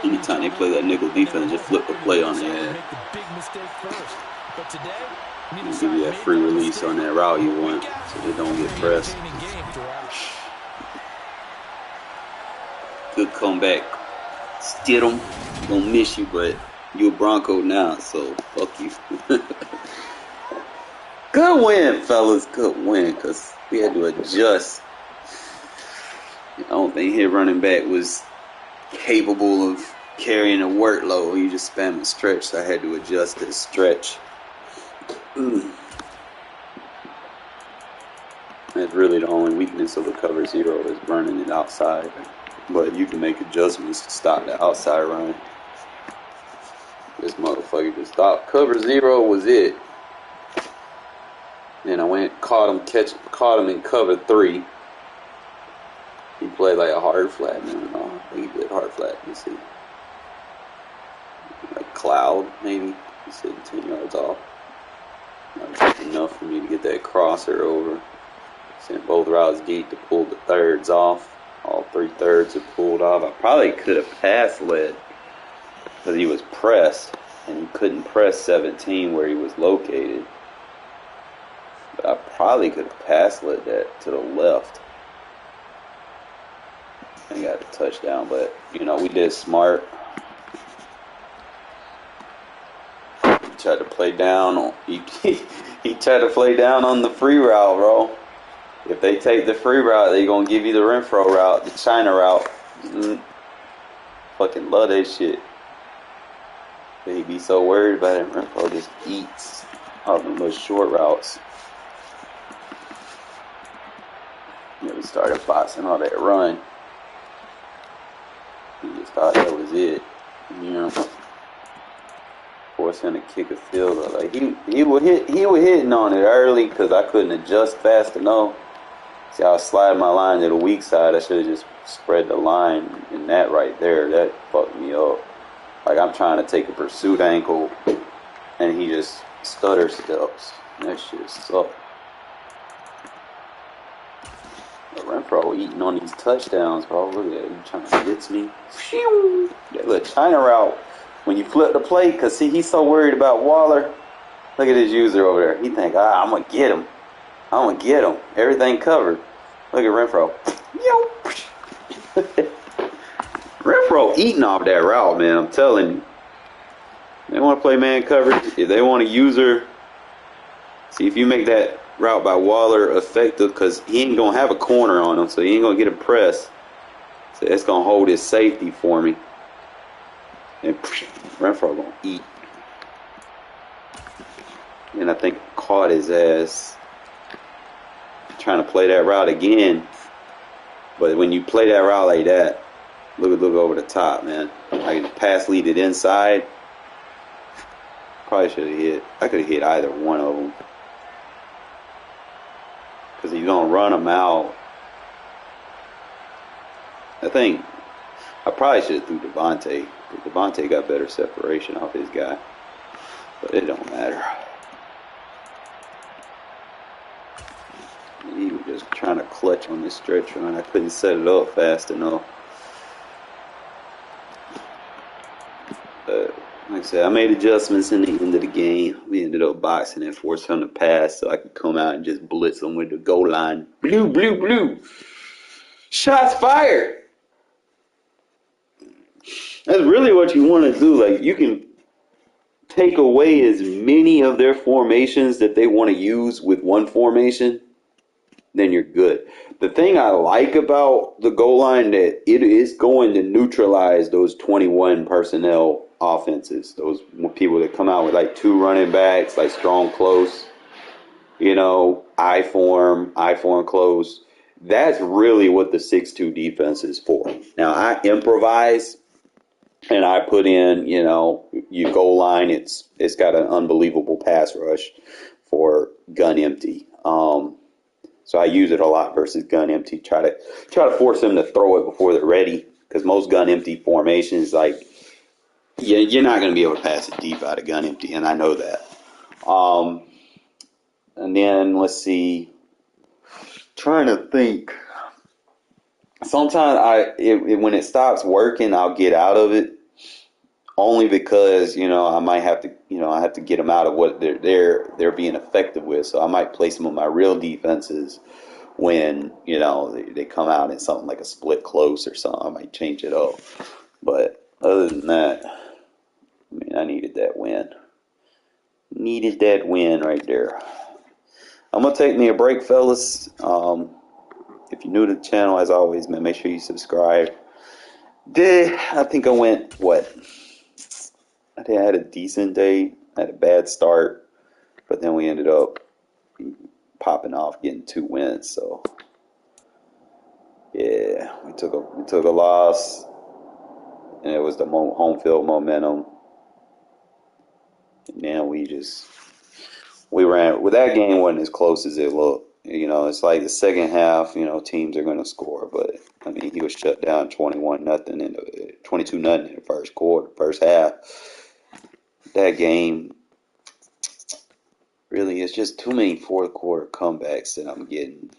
Anytime they play that nickel defense, just flip the play on their head. And give you that free release on that route you want so they don't get pressed. Good comeback. Stidham, gonna miss you, but you a Bronco now, so fuck you. Good win, fellas. Good win, because we had to adjust. I don't think his running back was capable of carrying a workload. You just spamming stretch, so I had to adjust this stretch. That's really the only weakness of the cover zero is running it outside. But you can make adjustments to stop the outside run. This motherfucker just stopped. Cover zero was it. Then I went, caught him in cover 3. He played like a hard flat. No, I think he did hard flat. Let me see. Like cloud, maybe. He's sitting 10 yards off. Not enough for me to get that crosser over. Sent both routes deep to pull the thirds off. All 3 thirds are pulled off. I probably could have pass led because he was pressed and he couldn't press 17 where he was located. But I probably could have pass led that to the left. I got a touchdown, but you know, we did smart. He tried to play down on he tried to play down on the free route, bro. If they take the free route, they're gonna give you the Renfro route, the China route. Fucking love that shit. But he be so worried about it. Renfro just eats all the little short routes. Yeah, we started boxing all that run. He just thought that was it. You know, force him to kick a field goal. Like he was hitting on it early because I couldn't adjust fast enough. See, I was sliding my line to the weak side. I should have just spread the line, and that right there, that fucked me up. Like I'm trying to take a pursuit ankle, and he just stutter steps. That shit sucked. Renfro eating on these touchdowns, bro. Look at him trying to blitz me. That little China route. When you flip the play, because see, he's so worried about Waller. Look at his user over there. He think, I'm going to get him. I'm going to get him. Everything covered. Look at Renfro. Renfro eating off that route, man. I'm telling you. They want to play man coverage. If they want a user, see if you make that route by Waller effective, because he ain't going to have a corner on him, so he ain't going to get a press. So that's going to hold his safety for me. And Renfro going to eat. And I think caught his ass trying to play that route again. But when you play that route like that, look over the top, man. I can pass lead it inside. Probably should have hit. I could have hit either one of them. Because he's going to run them out. I think I probably should have threw Devontae. Devontae got better separation off his guy. But it don't matter. He was just trying to clutch on this stretch run. I couldn't set it up fast enough. Like I said, I made adjustments in the end of the game. We ended up boxing and forced him to pass so I could come out and just blitz him with the goal line. Blue, blue, blue. Shots fired. That's really what you want to do. Like, you can take away as many of their formations that they want to use with one formation, then you're good. The thing I like about the goal line that it is going to neutralize those 21 personnel offenses. Those people that come out with like 2 running backs, like strong close, you know, I form close. That's really what the 6-2 defense is for. Now I improvise and I put in, you know, your goal line. It's got an unbelievable pass rush for gun empty. So I use it a lot versus gun empty. Try to force them to throw it before they're ready, because most gun empty formations, like, you're not going to be able to pass it deep out of gun empty, and I know that. And then let's see. Trying to think. sometimes when it stops working, I'll get out of it. Only because I might have to I have to get them out of what they're being effective with. So I might play some of my real defenses when they come out in something like a split close or something. I might change it up. But other than that, I mean, I needed that win. Needed that win right there. I'm gonna take me a break, fellas. If you're new to the channel, as always, man, make sure you subscribe. I think I went I think I had a decent day. I had a bad start, but then we ended up popping off, getting 2 wins. So yeah, we took a loss, and it was the home field momentum. And then we ran. Well, that game wasn't as close as it looked. It's like the second half. Teams are going to score, but I mean, he was shut down 21-0 and 22-0 in the first half. That game. Really, it's just too many fourth quarter comebacks that I'm getting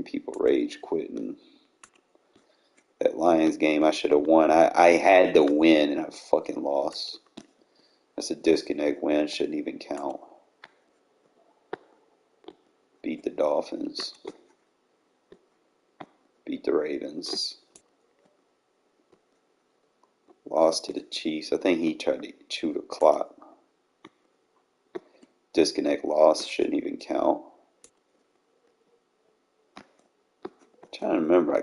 people rage quitting. That Lions game, I should have won. I had to win, and I fucking lost. That's a disconnect win. Shouldn't even count. Beat the Dolphins. Beat the Ravens. Lost to the Chiefs. I think he tried to chew the clock. Disconnect loss. Shouldn't even count. I'm trying to remember. I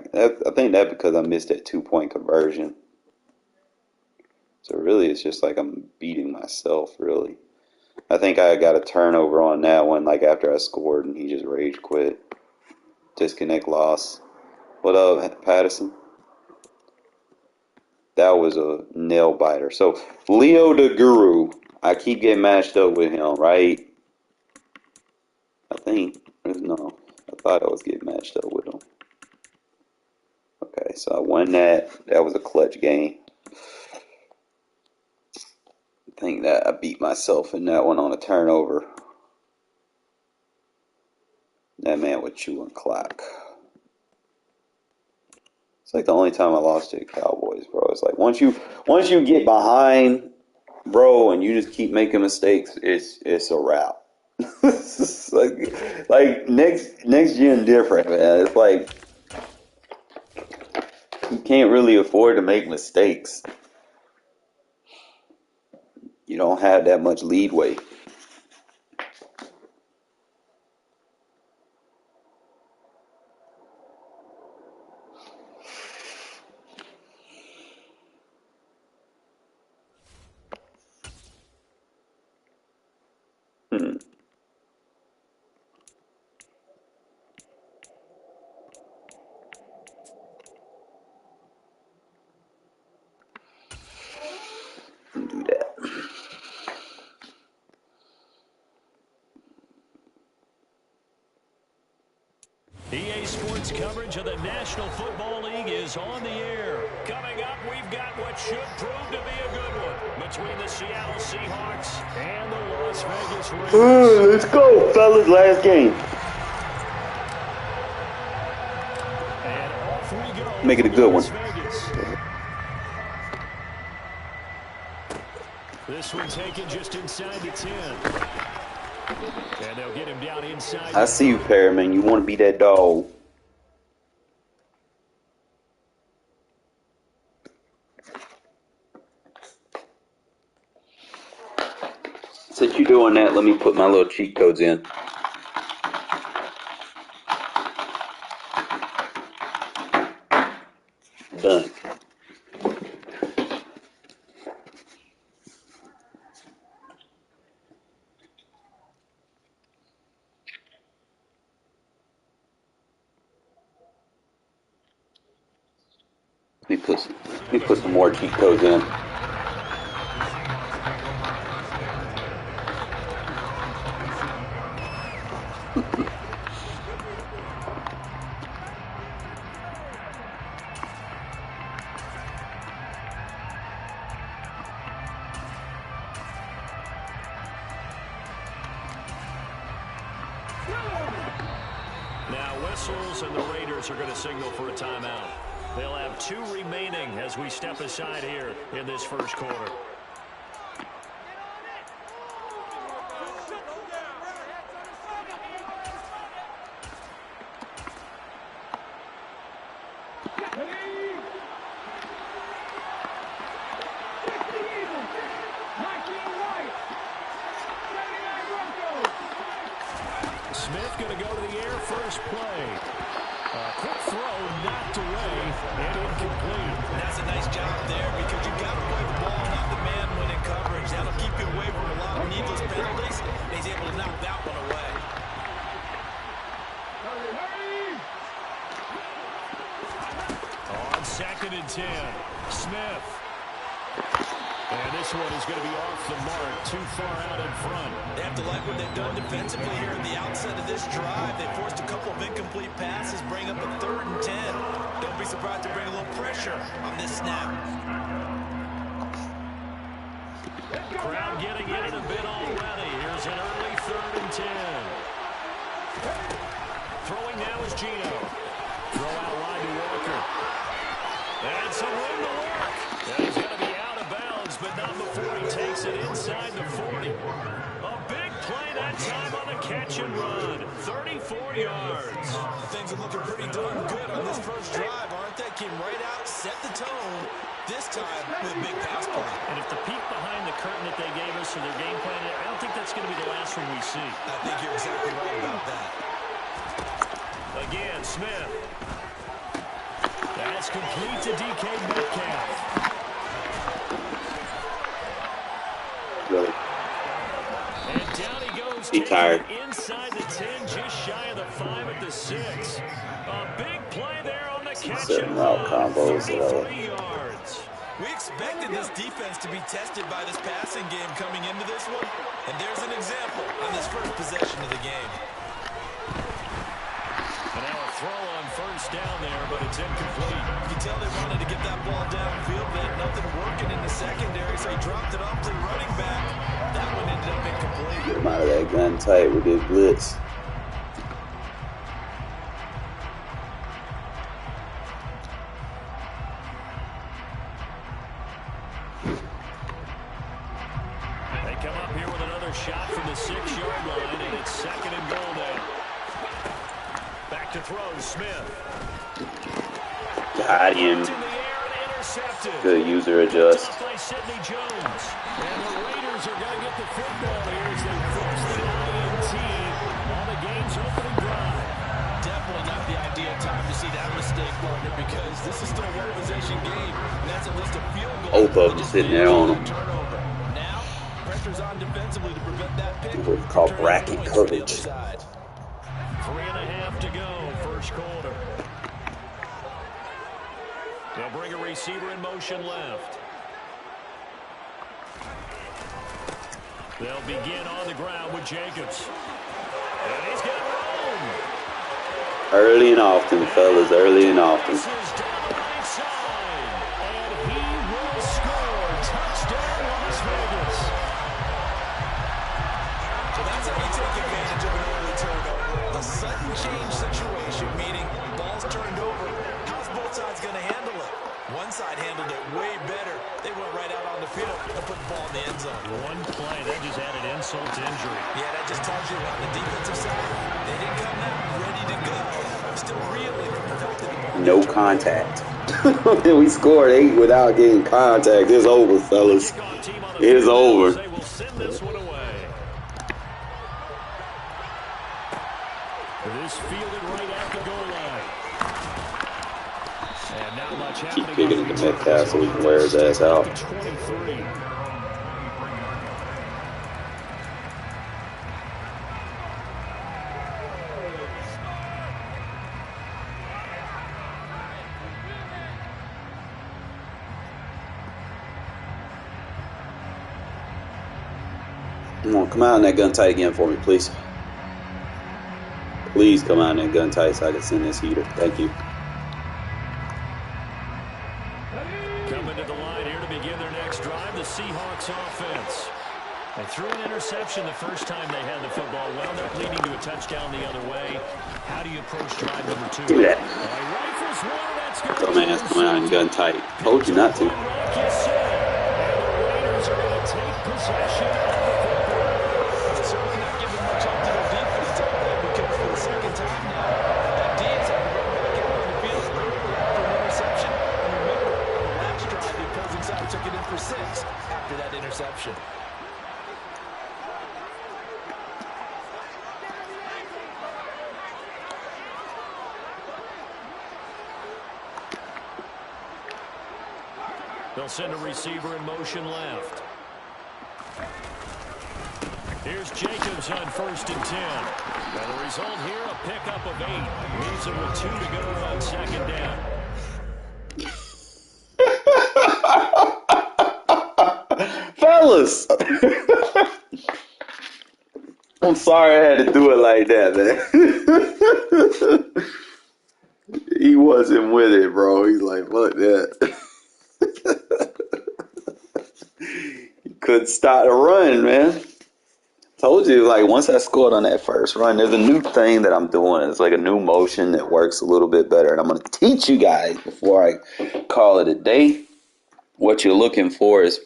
think that because I missed that 2-point conversion. So really, it's just like I'm beating myself, really. I think I got a turnover on that one, like after I scored, and he just rage quit. Disconnect loss. What up, Patterson? That was a nail biter. So, Leo the Guru. I keep getting matched up with him, right? I think. No. I thought I was getting matched up with him. Okay, so I won that. That was a clutch game. I think that I beat myself in that one on a turnover. That man was chewing clock. It's like the only time I lost to the Cowboys, bro. It's like once you get behind, bro, and you just keep making mistakes, it's a wrap. It's like next gen different, man. It's like you can't really afford to make mistakes. You don't have that much leadway. Do that. EA Sports coverage of the National Football League is on the air. Coming up, we've got what should prove to be a good one between the Seattle Seahawks and the Las Vegas Raiders. Let's go, fellas. Last game. And off we go. Make it a good one. This one taken just inside the 10. And they'll get him down inside. I see you, Perriman. You want to be that dog. Since you're doing that, let me put my little cheat codes in. Done. Let me put some more cheat codes in. Now whistles, and the Raiders are going to signal for a timeout. They'll have 2 remaining as we step aside here in this first quarter. Smith going to go to the air first play. Quick throw, knocked away, and incomplete. That's a nice job there because you've got to play the ball, not the man when in coverage. That'll keep you away from a lot of needless penalties. And he's able to knock that one away. On 2nd and 10, Smith. And this one is going to be off the mark, too far out in front. They have to like what they've done defensively here at the outset of this drive. They forced a couple of incomplete passes, bring up a 3rd and 10. Don't be surprised to bring a little pressure on this snap. Crowd getting in it a bit already. Here's an early 3rd and 10. Throwing now is Gino. Throw out wide to Walker. And some room to work. And he's going to be out of bounds, but not before he takes it inside the 40. A big play that time on a catch and run. 34 yards. Things are looking pretty darn good on this first drive, aren't they? Came right out, set the tone, this time with a big pass play. And if the peek behind the curtain that they gave us for their game plan, I don't think that's going to be the last one we see. I think you're exactly right about that. Again, Smith. That's complete to DK Metcalf. Really? And down he goes. He tired. Inside the 10, just shy of the 5 at the 6. A big play there on the catch Certain and route run. combos, 33 yards. We expected this defense to be tested by this passing game coming into this one. And there's an example on this first possession of the game. And now a throw on first down there, but it's incomplete. You can tell they wanted to get that ball downfield, but had nothing working in the secondary, so he dropped it off to the running back. That one ended up incomplete. Get him out of that gun tight with this blitz. They come up here with another shot from the 6-yard line, and it's 2nd and goal now. Back to throw, Smith. Got him. In the air and intercepted. Good user adjust. By Sidney Jones. And the Raiders are going to get the football here as they force the INT on the game's opening drive. Definitely not the ideal time to see that mistake, partner, because this is still a one-possession game, and that's at least a field goal. Both of them sitting there on him. Turnover. Now, pressure's on defensively to prevent that pick. What's called bracket coverage. 3.5 to go, first quarter. They'll bring a receiver in motion left. They'll begin on the ground with Jacobs. And he's going to roam. Early and often, fellas. Early and often. This is down the right side. And he will score. Touchdown, Las Vegas. So that's how you take advantage of an early turnover. A sudden change situation, meaning ball's turned over. How's both sides going to handle it? One side handled it way better. They went right out on the field and put the ball in the end zone. One play, that just added insult to injury. Yeah, that just tells you on the defensive side, they didn't come out ready to go. Still reeling from the fact that the ball No contact. We scored 8 without getting contact. It's over, fellas. It's over. They will send this one away. This fielded right at the goal line. And not much Keep happening. kicking it to Metcalf so we can wear his ass out. 23. Come on, come out in that gun tight again for me, please. Please come out in that gun tight so I can send this heater. Thank you. Coming to the line here to begin their next drive, the Seahawks offense. They threw an interception the first time they had the football. Wound up leading to a touchdown the other way. How do you approach drive number 2? Give me that. Rifles one, that's good. So, man, that's coming out and gun tight. Told you not to. Like you said. And the Raiders are going to take possession of the football. They're certainly not giving much up to their defense because for the second time now, that D has had to run back out on the field for an interception. And remember, on the last drive, the opposing side took it in for 6 after that interception. They'll send a receiver in motion left. Here's Jacobs on 1st and 10. And the result here, a pickup of 8. Leaves them with 2 to go on 2nd down. Fellas! I'm sorry I had to do it like that, man. He wasn't with it, bro. He's like, fuck that. He couldn't stop the run, man. Told you, like, once I scored on that first run, there's a new thing that I'm doing. It's like a new motion that works a little bit better. And I'm going to teach you guys before I call it a day. What you're looking for is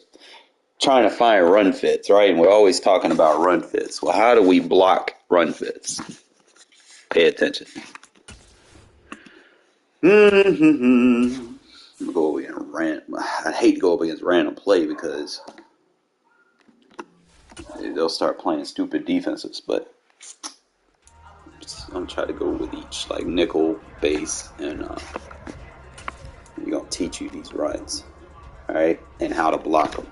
trying to find run fits, right? And we're always talking about run fits. Well, how do we block run fits? Pay attention. Go over and I hate to go up against random play because they'll start playing stupid defenses, but I'm trying to go with each, like nickel, base, and we're going to teach you these runs, all right, and how to block them.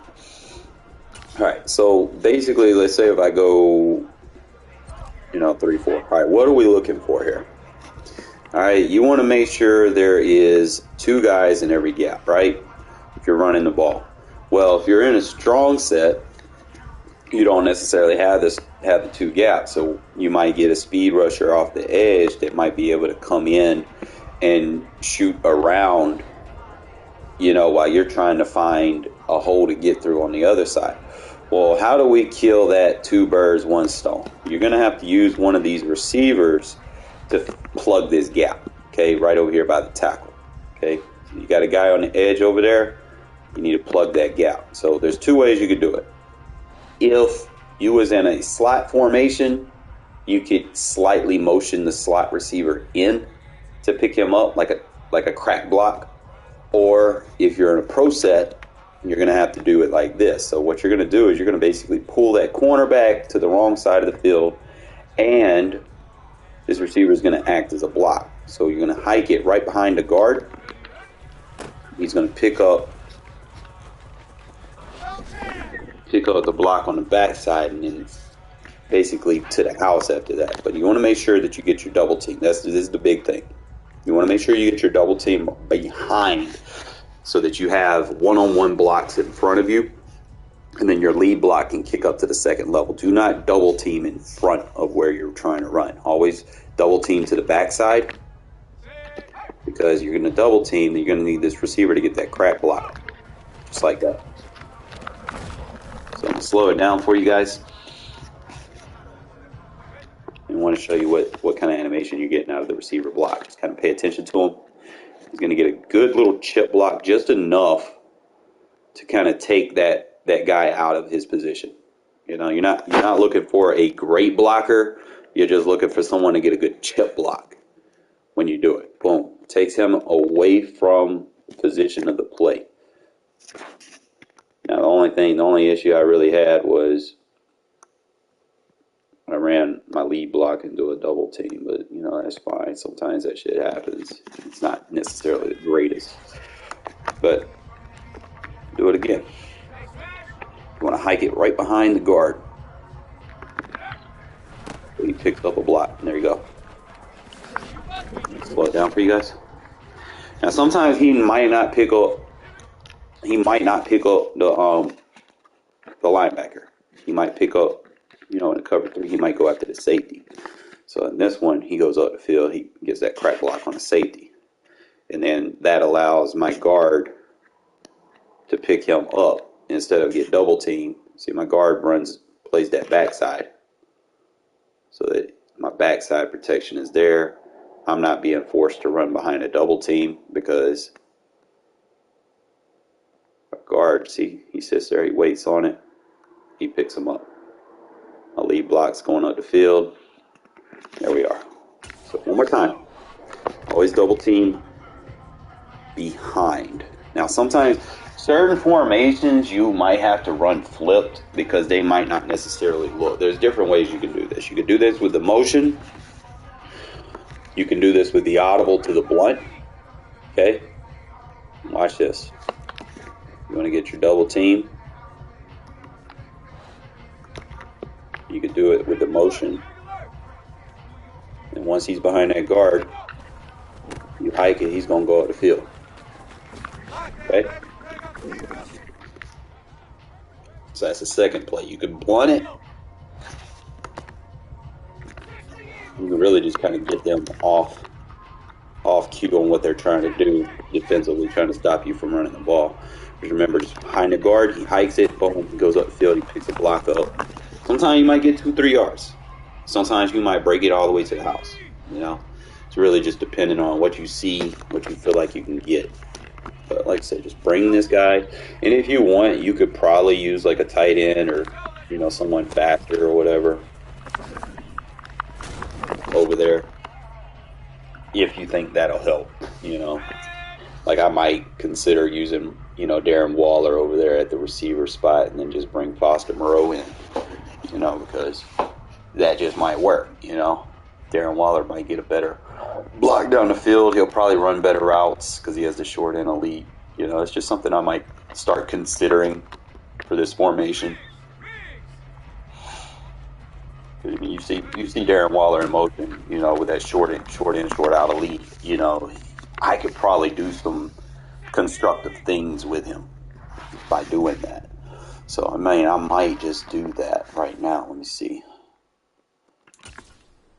All right, so basically, let's say if I go, 3-4. All right, what are we looking for here? All right, you want to make sure there is 2 guys in every gap, right? If you're running the ball. Well, if you're in a strong set, you don't necessarily have the 2 gaps. So you might get a speed rusher off the edge that might be able to come in and shoot around, while you're trying to find a hole to get through on the other side. Well, how do we kill that 2 birds, 1 stone? You're going to have to use one of these receivers to plug this gap, okay, right over here by the tackle, okay? So you got a guy on the edge over there, you need to plug that gap. So there's 2 ways you could do it. If you was in a slot formation, you could slightly motion the slot receiver in to pick him up like a crack block. Or if you're in a pro set, you're going to have to do it like this. So what you're going to do is you're going to basically pull that cornerback to the wrong side of the field, and this receiver is going to act as a block. So you're going to hike it right behind the guard. He's going to pick up the block on the backside, and then basically to the house after that. But you want to make sure that you get your double team. This is the big thing. You want to make sure you get your double team behind so that you have one-on-one blocks in front of you, and then your lead block can kick up to the second level. Do not double team in front of where you're trying to run. Always double team to the backside, because you're going to double team, and you're going to need this receiver to get that crack block, just like that. So I'm going to slow it down for you guys. And I want to show you what kind of animation you're getting out of the receiver block. Just kind of pay attention to him. He's going to get a good little chip block, just enough to kind of take that guy out of his position. You're not looking for a great blocker. You're just looking for someone to get a good chip block when you do it. Boom. Takes him away from the position of the play. Now, the only issue I really had was I ran my lead block into a double team, but, that's fine. Sometimes that shit happens. It's not necessarily the greatest. But do it again. You want to hike it right behind the guard. He picks up a block, and there you go. Slow it down for you guys. Now, sometimes he might not pick up the linebacker. He might pick up, in the cover 3, he might go after the safety. So in this one, he goes up the field, he gets that crack block on the safety. And then that allows my guard to pick him up instead of get double teamed. See, my guard runs plays that backside so that my backside protection is there. I'm not being forced to run behind a double team because a guard, see, he sits there, he waits on it, he picks him up. My lead block's going up the field. There we are. So one more time. Always double team behind. Now sometimes certain formations you might have to run flipped because they might not necessarily look. There's different ways you can do this. You can do this with the motion. You can do this with the audible to the blunt. Okay? Watch this. You want to get your double team. You can do it with the motion. And once he's behind that guard, you hike it, he's going to go out the field. Okay? So that's the second play. You can blunt it. You can really just kind of get them off cue on what they're trying to do defensively, trying to stop you from running the ball. Just remember, just behind the guard, he hikes it, boom, he goes up the field, he picks a block up. Sometimes you might get 2-3 yards. Sometimes you might break it all the way to the house. You know, it's really just depending on what you see, what you feel like you can get. But like I said, just bring this guy. And if you want, you could probably use like a tight end or, you know, someone faster or whatever over there. If you think that'll help, you know. Like I might consider using, you know, Darren Waller over there at the receiver spot and then just bring Foster Moreau in, you know, because that just might work, you know. Darren Waller might get a better block down the field. He'll probably run better routes because he has the short end elite. You know, it's just something I might start considering for this formation. I mean, you see Darren Waller in motion, you know, with that short in, short out elite. You know, I could probably do some constructive things with him by doing that. So, I mean, I might just do that right now. Let me see.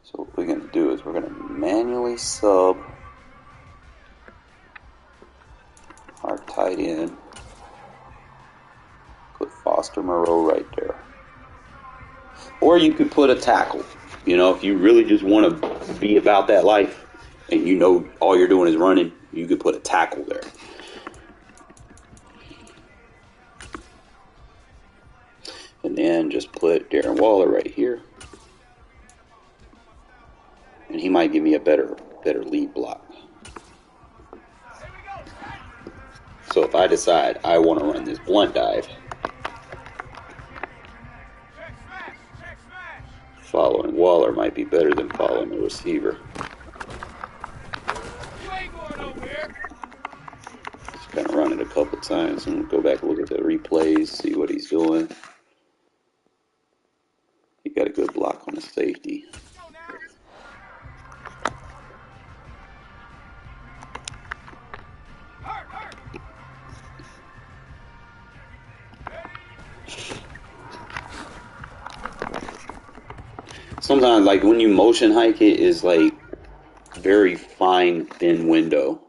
So what we're going to do is we're going to manually sub our tight end. Put Foster Moreau right there. Or you could put a tackle. You know, if you really just want to be about that life and you know all you're doing is running, you could put a tackle there. And then just put Darren Waller right here. And he might give me a better lead block. So if I decide I want to run this blunt dive, following Waller might be better than following the receiver. Just kind of run it a couple times and go back and look at the replays, see what he's doing. He got a good block on the safety. Sometimes, like, when you motion hike it, is like very fine, thin window.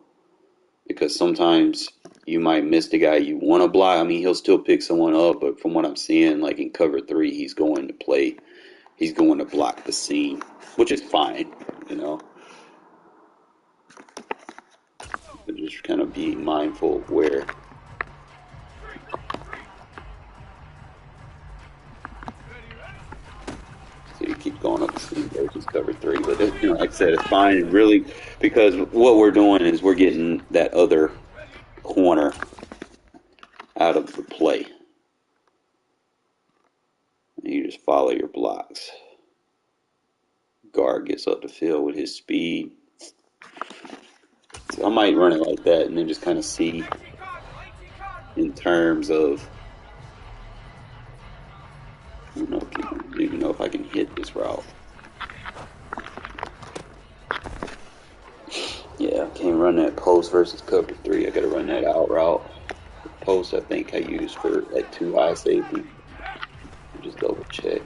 Because sometimes you might miss the guy you want to block. I mean, he'll still pick someone up, but from what I'm seeing, like in cover 3, he's going to play. He's going to block the seam, which is fine, you know. But just kind of be mindful of where. So you keep going up the seam, just cover 3. But it, you know, like I said, it's fine, really, because what we're doing is we're getting that other corner out of the play. And you just follow your blocks. Guard gets up the field with his speed. So I might run it like that and then just kind of see in terms of, I don't even know if I can hit this route. Yeah, I can't run that post versus cover 3. I got to run that out route. The post I think I use for like 2 high safety. Just double check.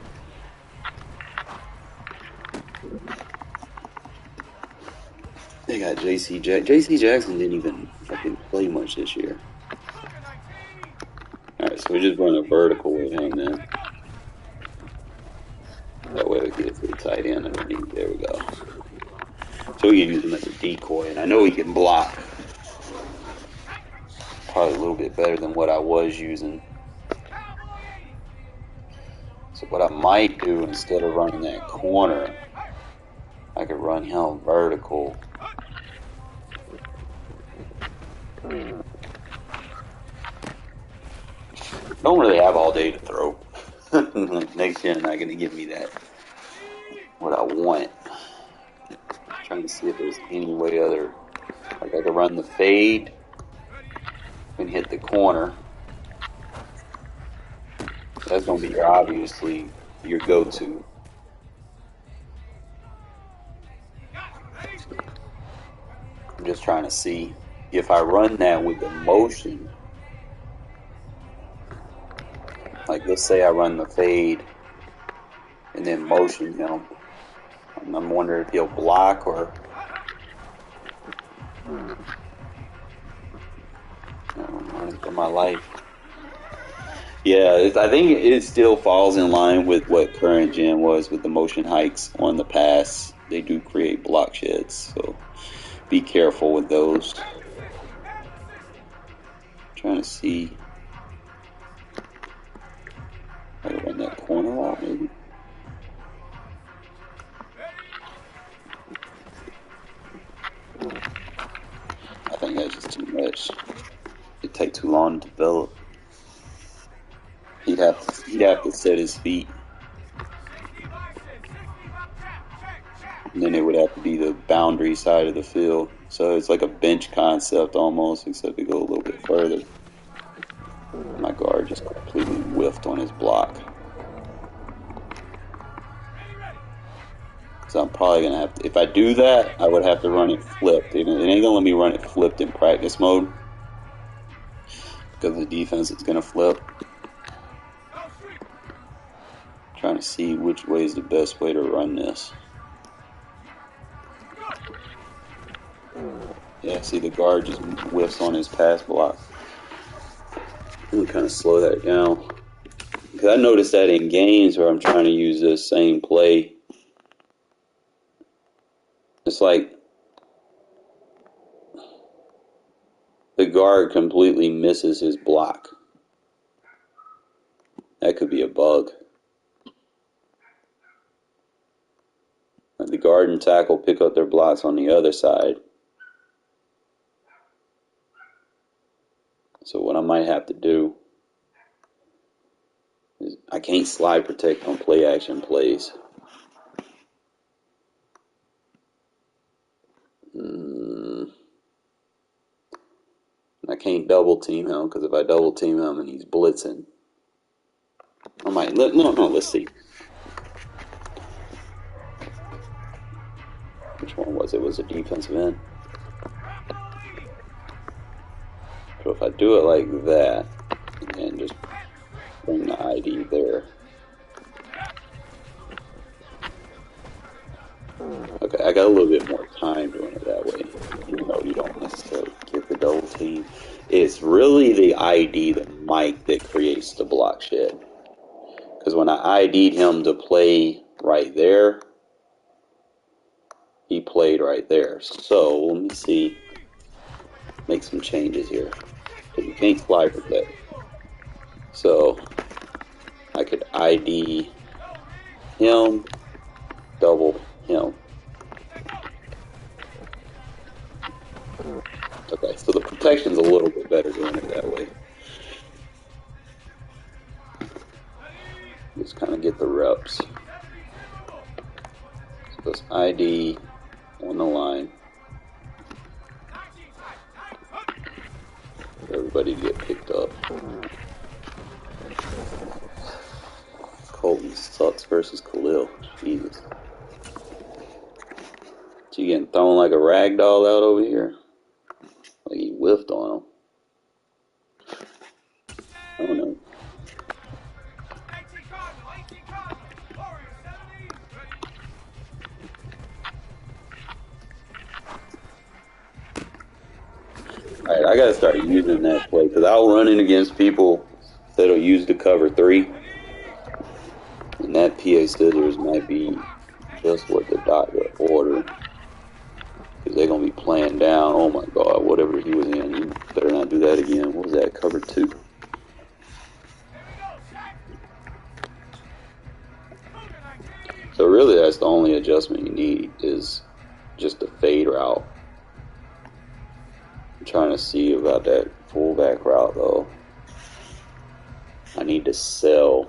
They got J.C. Jackson. J.C. Jackson didn't even fucking play much this year. Alright, so we just run a vertical with him then. That way we get it to the tight end underneath. There we go. So we can use him as a decoy, and I know he can block. Probably a little bit better than what I was using. So what I might do, instead of running that corner, I could run him vertical. Don't really have all day to throw. Next gen not going to give me that, what I want. I'm trying to see if there's any way other, like I could run the fade and hit the corner. That's going to be obviously your go-to. I'm just trying to see if I run that with the motion. Like, let's say I run the fade and then motion him. I'm wondering if he'll block or... I'm running for my life. Yeah, I think it still falls in line with what current gen was with the motion hikes on the pass. They do create block sheds, so be careful with those. Trying to see... I can run that corner out, maybe. I think that's just too much. It'd take too long to develop. He'd have to set his feet. And then it would have to be the boundary side of the field. So it's like a bench concept almost, except to go a little bit further. My guard just completely whiffed on his block. So I'm probably going to have to, if I do that, I would have to run it flipped. It ain't going to let me run it flipped in practice mode, because the defense is going to flip. Trying to see which way is the best way to run this. Yeah, see the guard just whiffs on his pass block. I'm going to kind of slow that down. Because I noticed that in games where I'm trying to use this same play, it's like the guard completely misses his block. That could be a bug. The guard and tackle pick up their blocks on the other side. So what I might have to do is, I can't slide protect on play action plays. I can't double team him, because if I double team him and he's blitzing, I might let's see. Which one was it? Was it defensive end? So if I do it like that, and just bring the ID there. Okay, I got a little bit more time doing it that way, even though you don't necessarily get the double team. It's really the ID, the mic, that creates the block shed. Because when I ID'd him to play right there, he played right there. So let me see, make some changes here. So you can't slide protect. So I could ID him, double him. Okay, so the protection's a little bit better doing it that way. Just kind of get the reps. So this ID on the line. For everybody to get picked up. Colton sucks versus Khalil. Jesus. You getting thrown like a rag doll out over here? Like he whiffed on him. I don't know. Alright, I gotta start using that play, because I'll run in against people that'll use the cover 3. And And that PA scissors might be just what the doctor ordered. Because they're going to be playing down. Oh my God, whatever he was in, he better not do that again. What was that? Cover 2. So really that's the only adjustment you need is just the fade route. I'm trying to see about that fullback route though. I need to sell.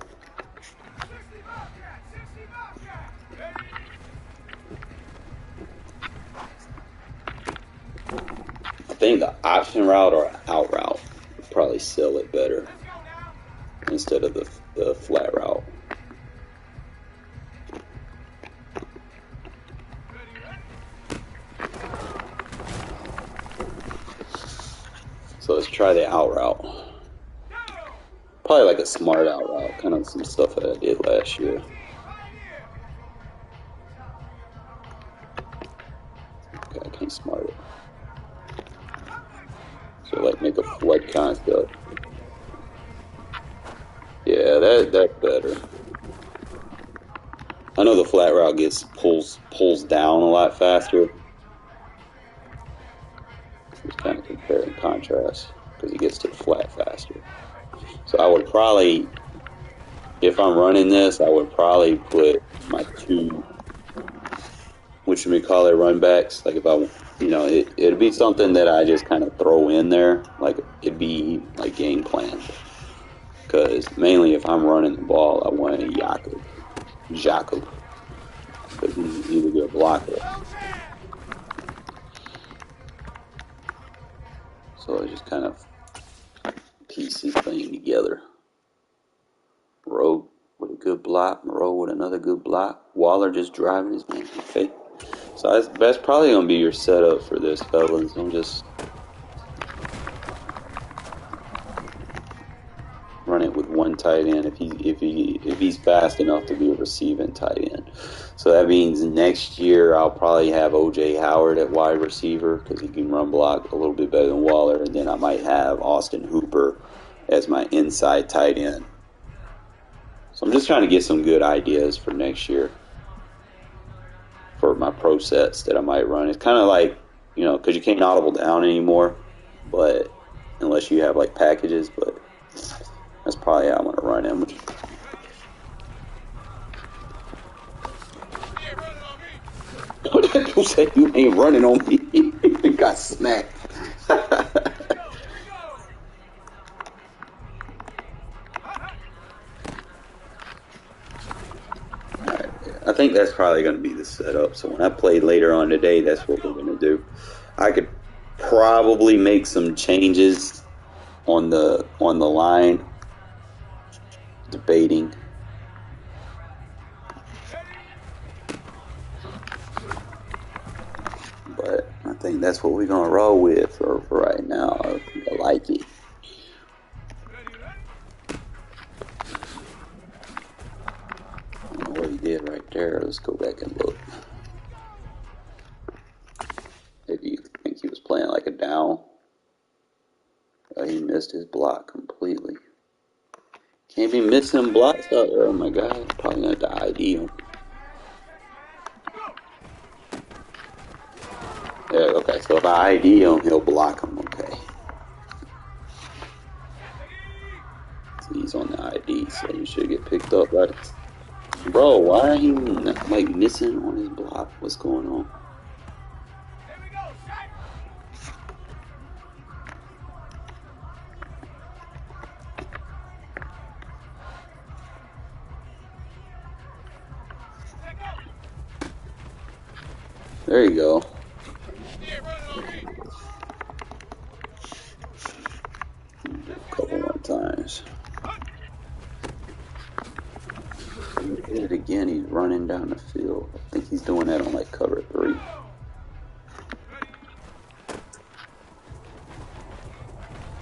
I think the option route or out route would probably sell it better instead of the flat route. So let's try the out route. Probably like a smart out route, kind of some stuff that I did last year. Okay, I can't smart it. So like make a flood concept. Yeah, that's better. I know the flat route pulls down a lot faster. Just kind of compare and contrast because he gets to the flat faster. So I would probably, if I'm running this, I would probably put my 2, what should we call it, run backs. Like if I, it'd be something that I just kind of throw in there. Like it'd be like game plan. Because mainly if I'm running the ball, I want a Jakob. Because he's a good blocker. So I just kind of piece this thing together. Moreau with a good block. Moreau with another good block. Waller just driving his man. Okay. So that's probably going to be your setup for this, fellas. I'm just run it with one tight end if he's fast enough to be a receiving tight end. So that means next year I'll probably have OJ Howard at wide receiver because he can run block a little bit better than Waller, and then I might have Austin Hooper as my inside tight end. So I'm just trying to get some good ideas for next year for my pro sets that I might run. It's kind of like, because you can't audible down anymore, but unless you have like packages, but that's probably how I'm going to run him. What did you say? You ain't running on me. You got smacked. Alright, I think that's probably going to be the setup. So when I play later on today, that's what we're going to do. I could probably make some changes on the line. Debating. But I think that's what we're going to roll with for right now. I like it. I don't know what he did right there. Let's go back and look. Maybe you think he was playing like a down. He missed his block completely. Can't be missing blocks out there. Oh my God. Probably going to have to ID him. Yeah, okay, so if I ID him, he'll block him. Okay. So he's on the ID, so you should get picked up, right? Bro, why are he like missing on his block? What's going on? There you go. A couple more times. He did it again. He's running down the field. I think he's doing that on like cover 3.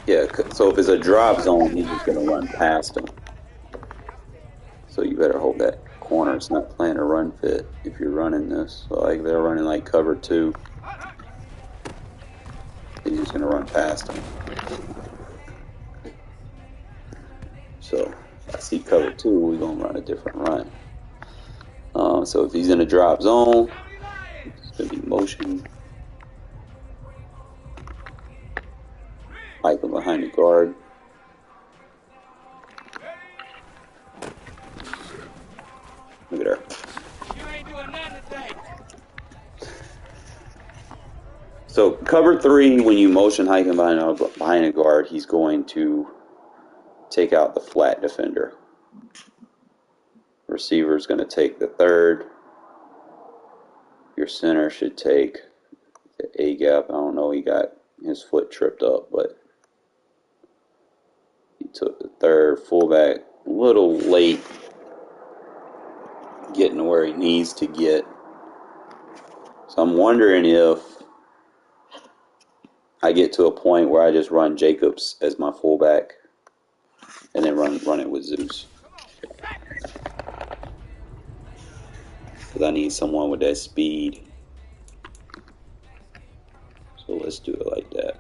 Yeah, so if it's a drop zone, he's just going to run past him. So you better hold that corner. It's not playing a run fit if you're running this. So like they're running like cover 2. He's just going to run past him. So if I see cover 2, we're going to run a different run. So if he's in a drop zone, it's going to be motion. Hike him behind the guard. Look at her. So cover 3, when you motion hike him behind a guard, he's going to take out the flat defender. Receiver's going to take the third. Your center should take the A gap. I don't know, he got his foot tripped up, but he took the third. Fullback a little late getting to where he needs to get. So I'm wondering if I get to a point where I just run Jacobs as my fullback and then run it with Zeus. Because I need someone with that speed. So let's do it like that.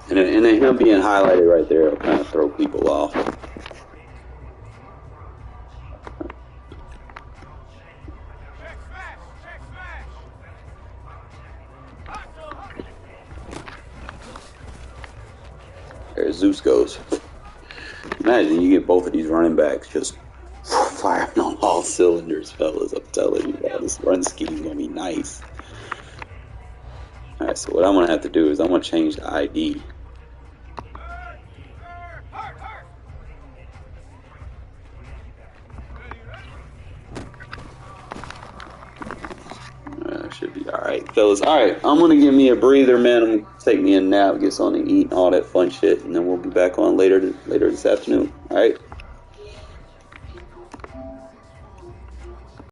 And then him being highlighted right there will kind of throw people off. There Zeus goes. Imagine you get both of these running backs just firing on all cylinders, fellas. I'm telling you, this run scheme is going to be nice. Alright, so what I'm going to have to do is I'm going to change the ID. Should be alright, fellas. Alright, I'm going to give me a breather, man. I'm going to take me a nap, get something to eat, and all that fun shit, and then we'll be back on later this afternoon. Alright?